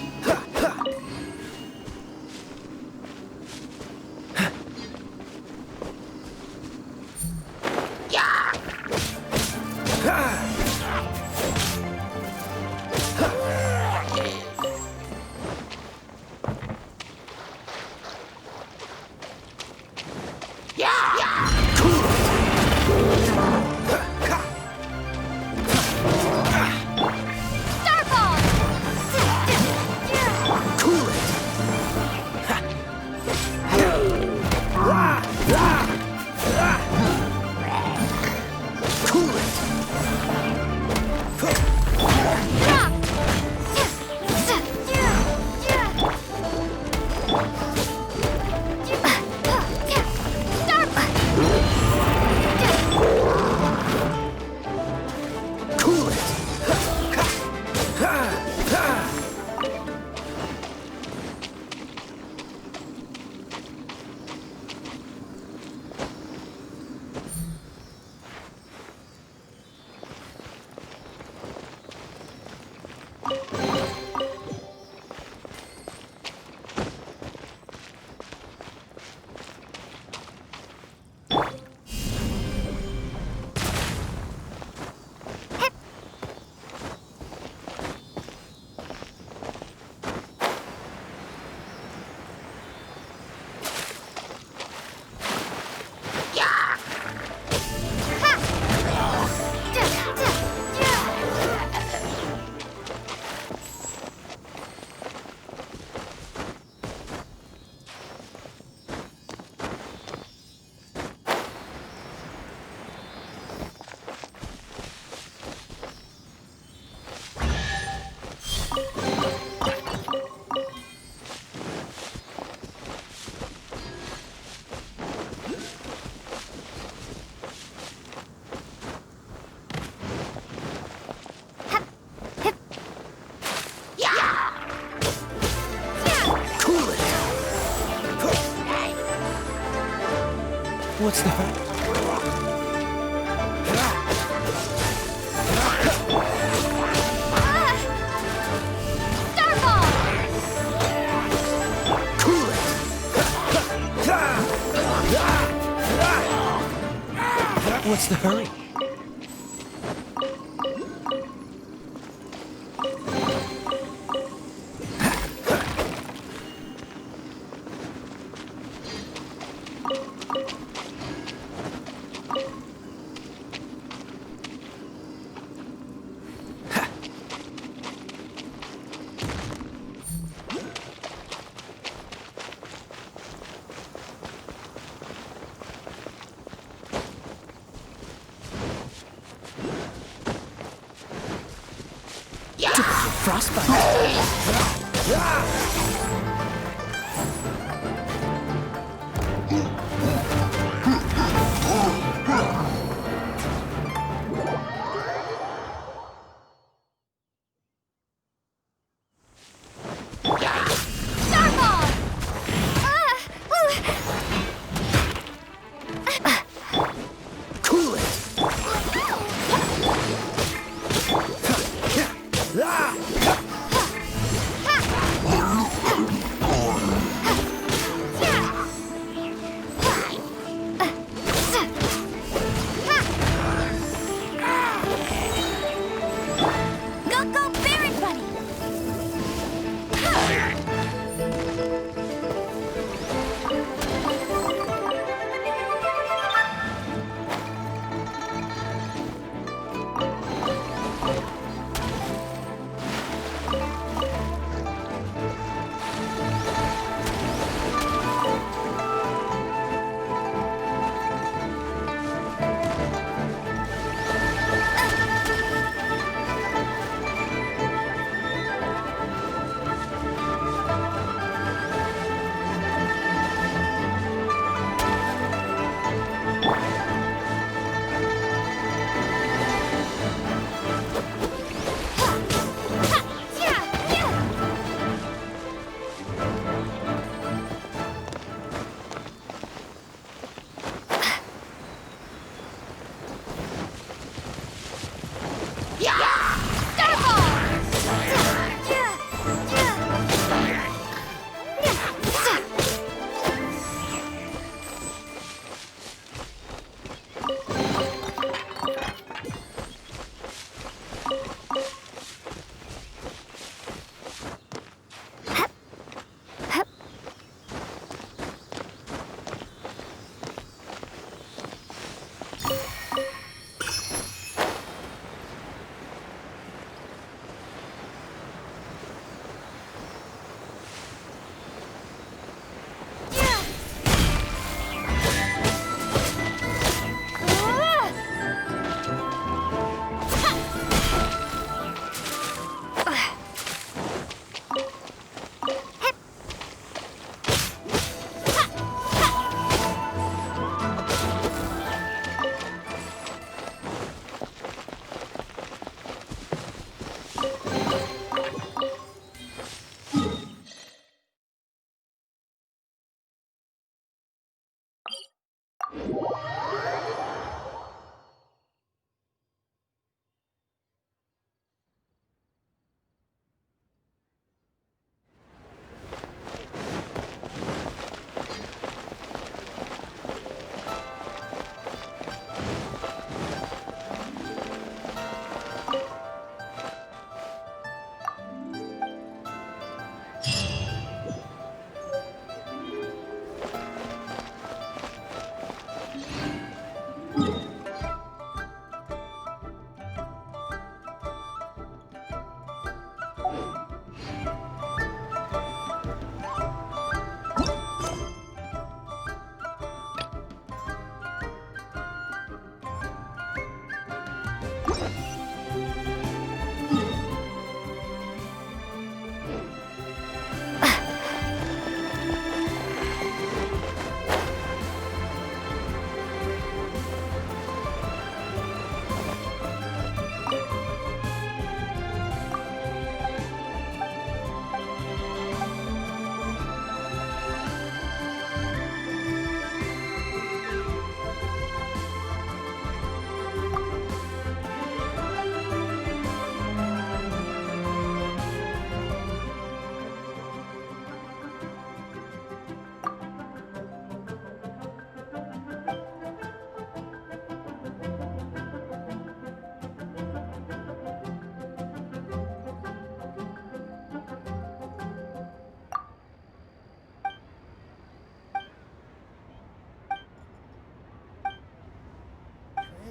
[SPEAKER 3] What's the hurry?
[SPEAKER 8] Cool it!
[SPEAKER 3] What's the hurry?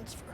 [SPEAKER 7] transfer.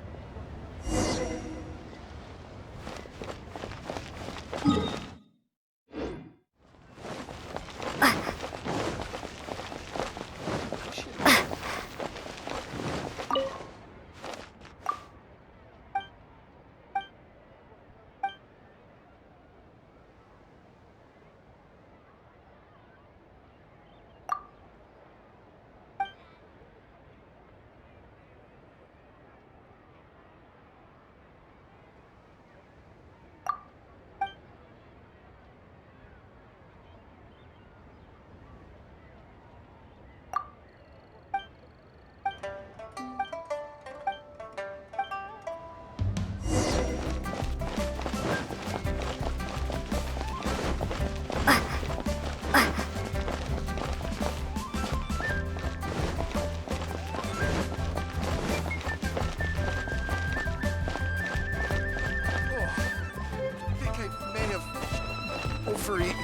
[SPEAKER 7] Overeaten.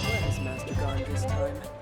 [SPEAKER 6] Where has Master gone this time?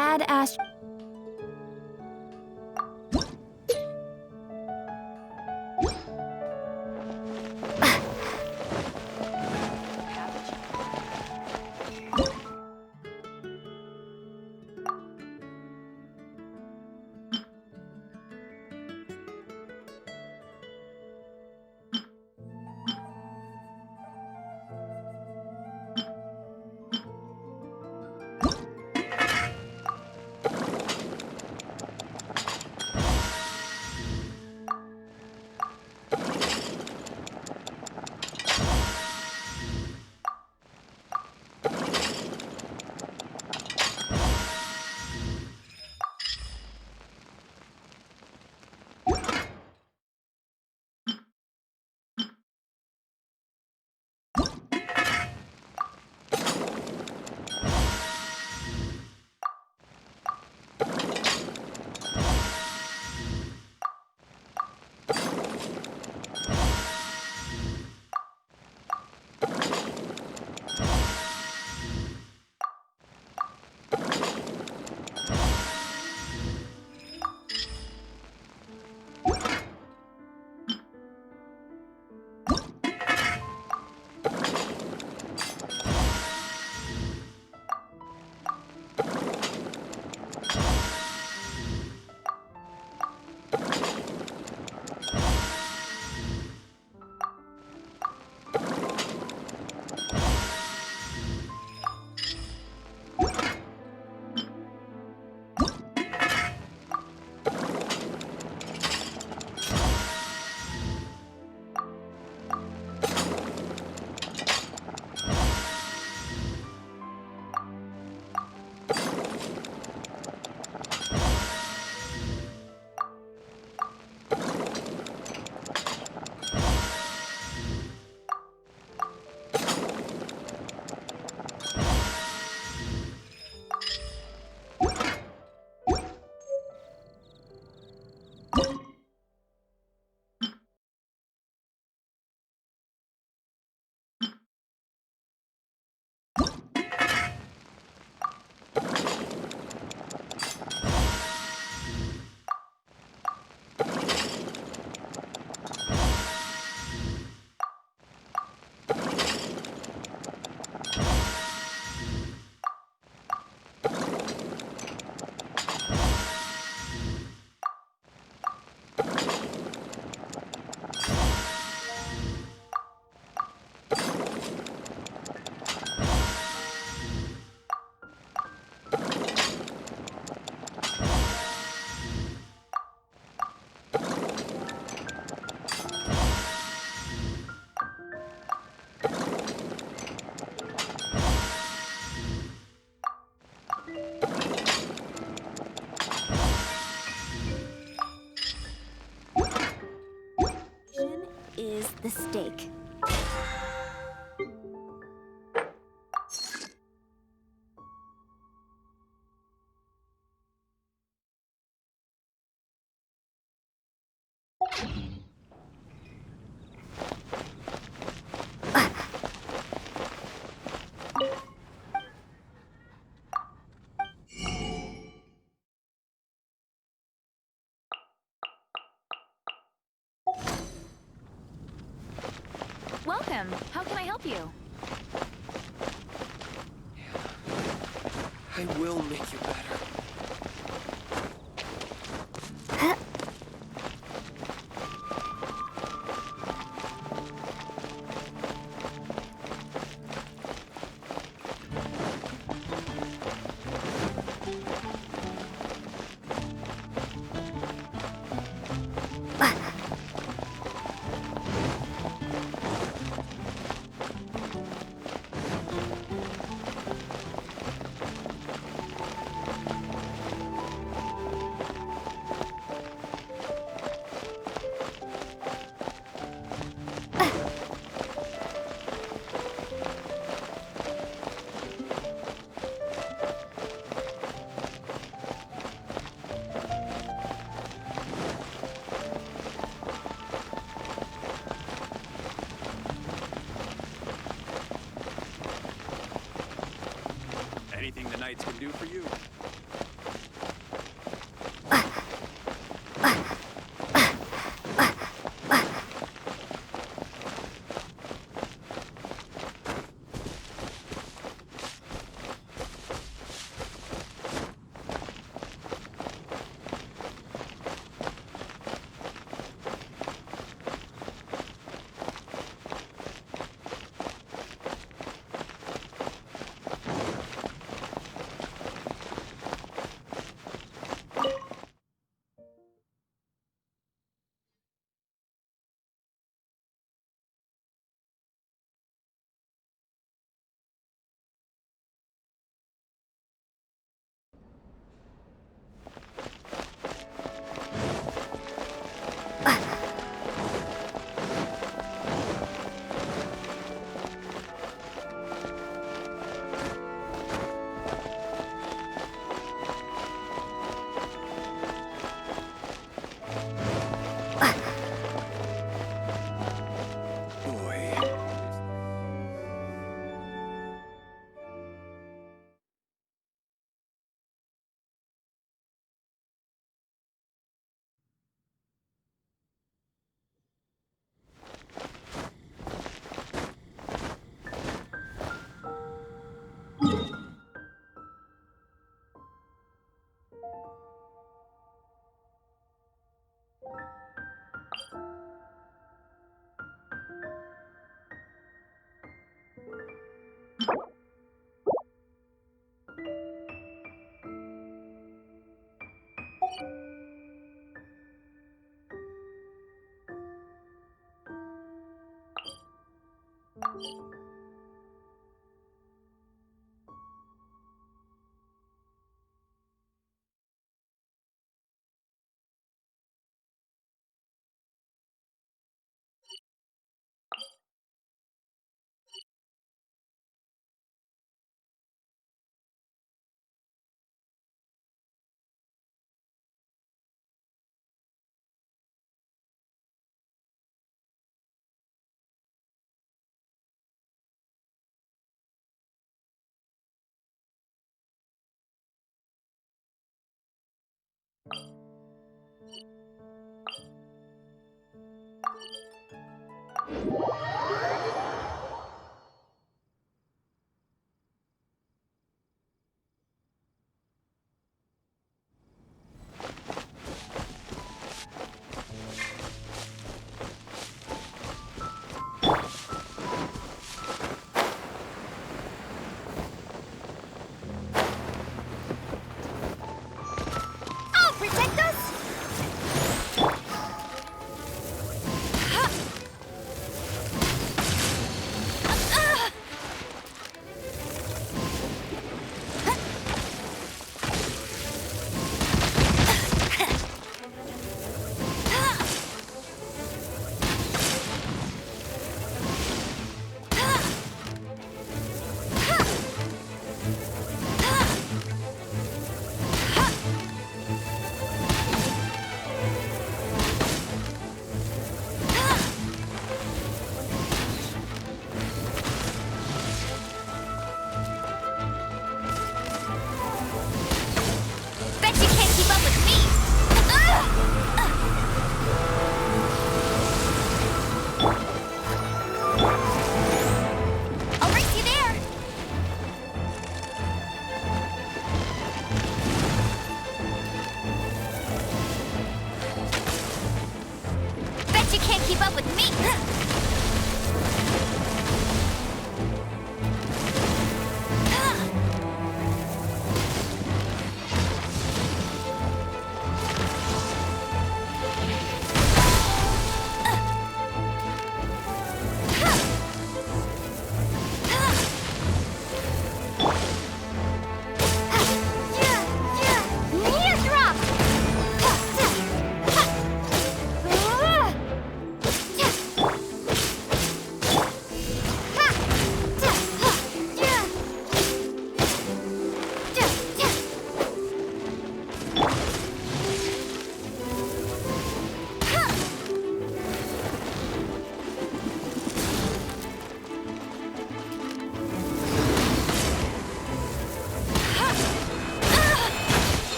[SPEAKER 5] add is the steak.
[SPEAKER 14] Welcome. How can I help you?
[SPEAKER 6] I will make you better.
[SPEAKER 7] Anything the knights can do for you?
[SPEAKER 2] I'll protect us! Bet you can't keep up with me! I'll race you there! Bet you can't keep up with me! Near drop!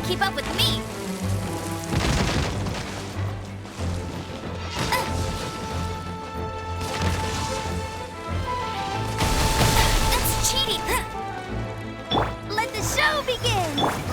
[SPEAKER 14] keep up with me. That's cheating. Let the show begin.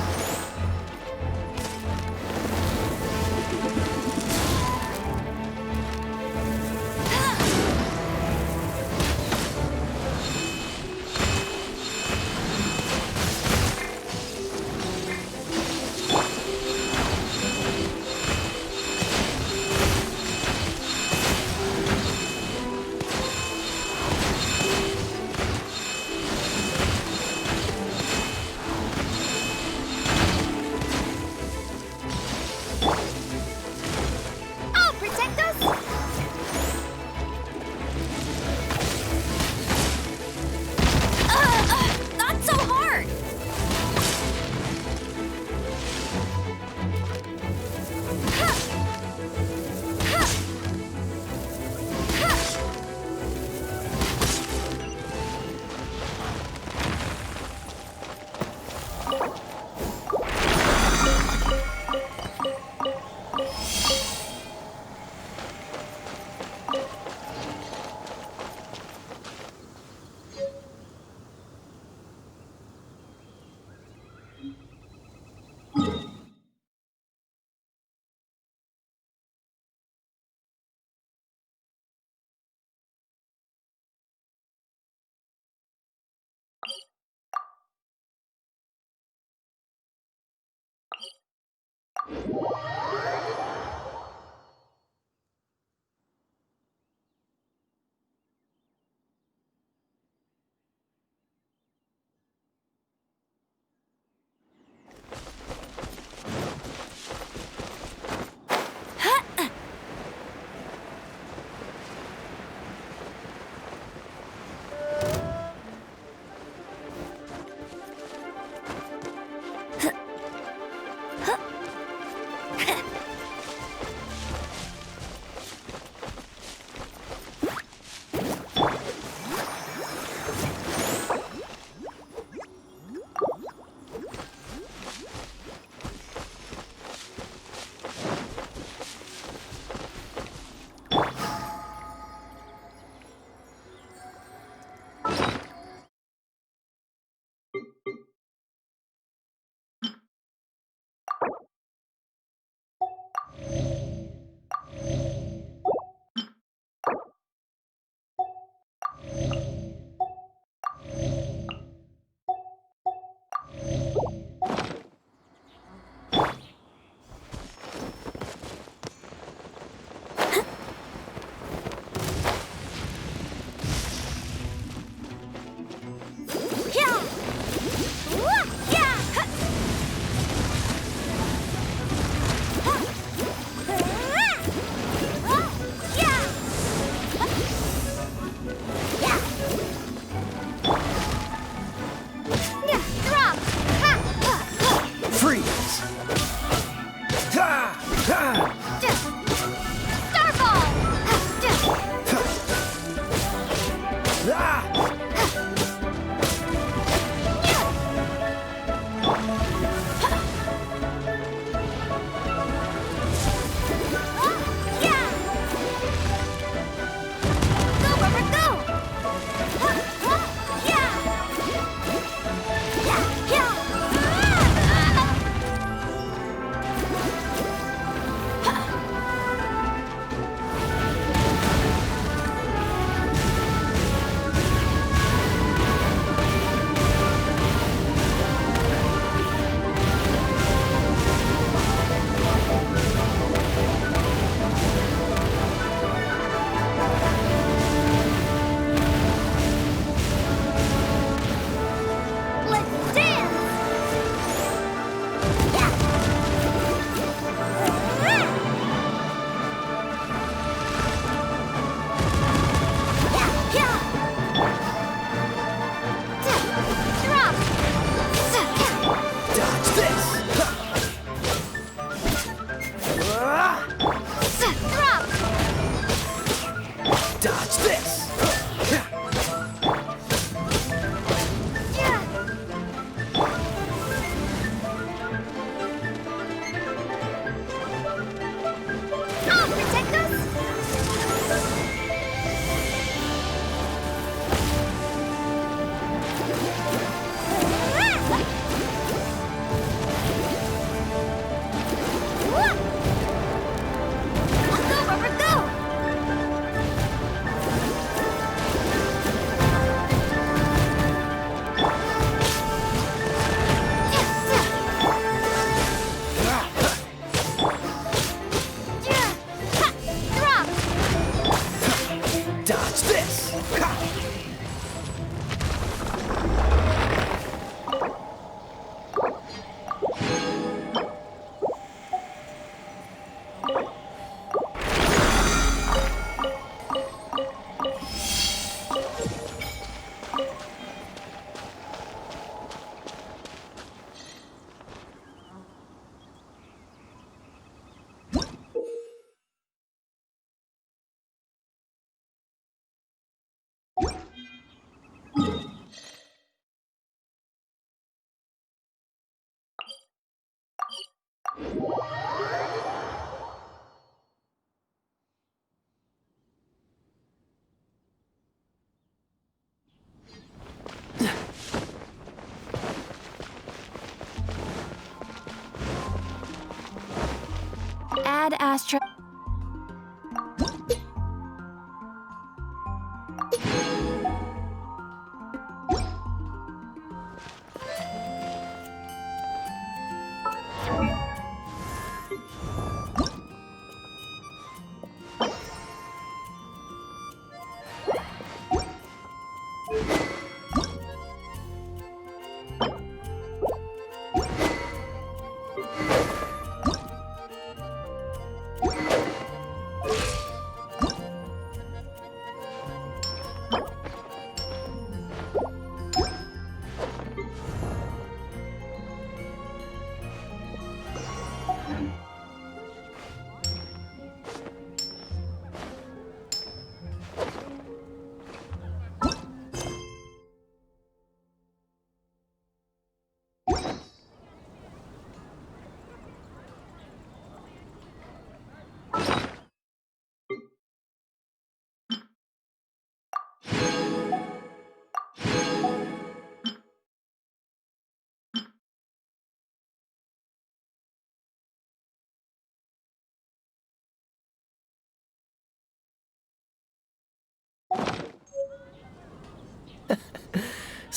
[SPEAKER 11] Astra.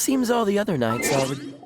[SPEAKER 15] Seems all the other knights already...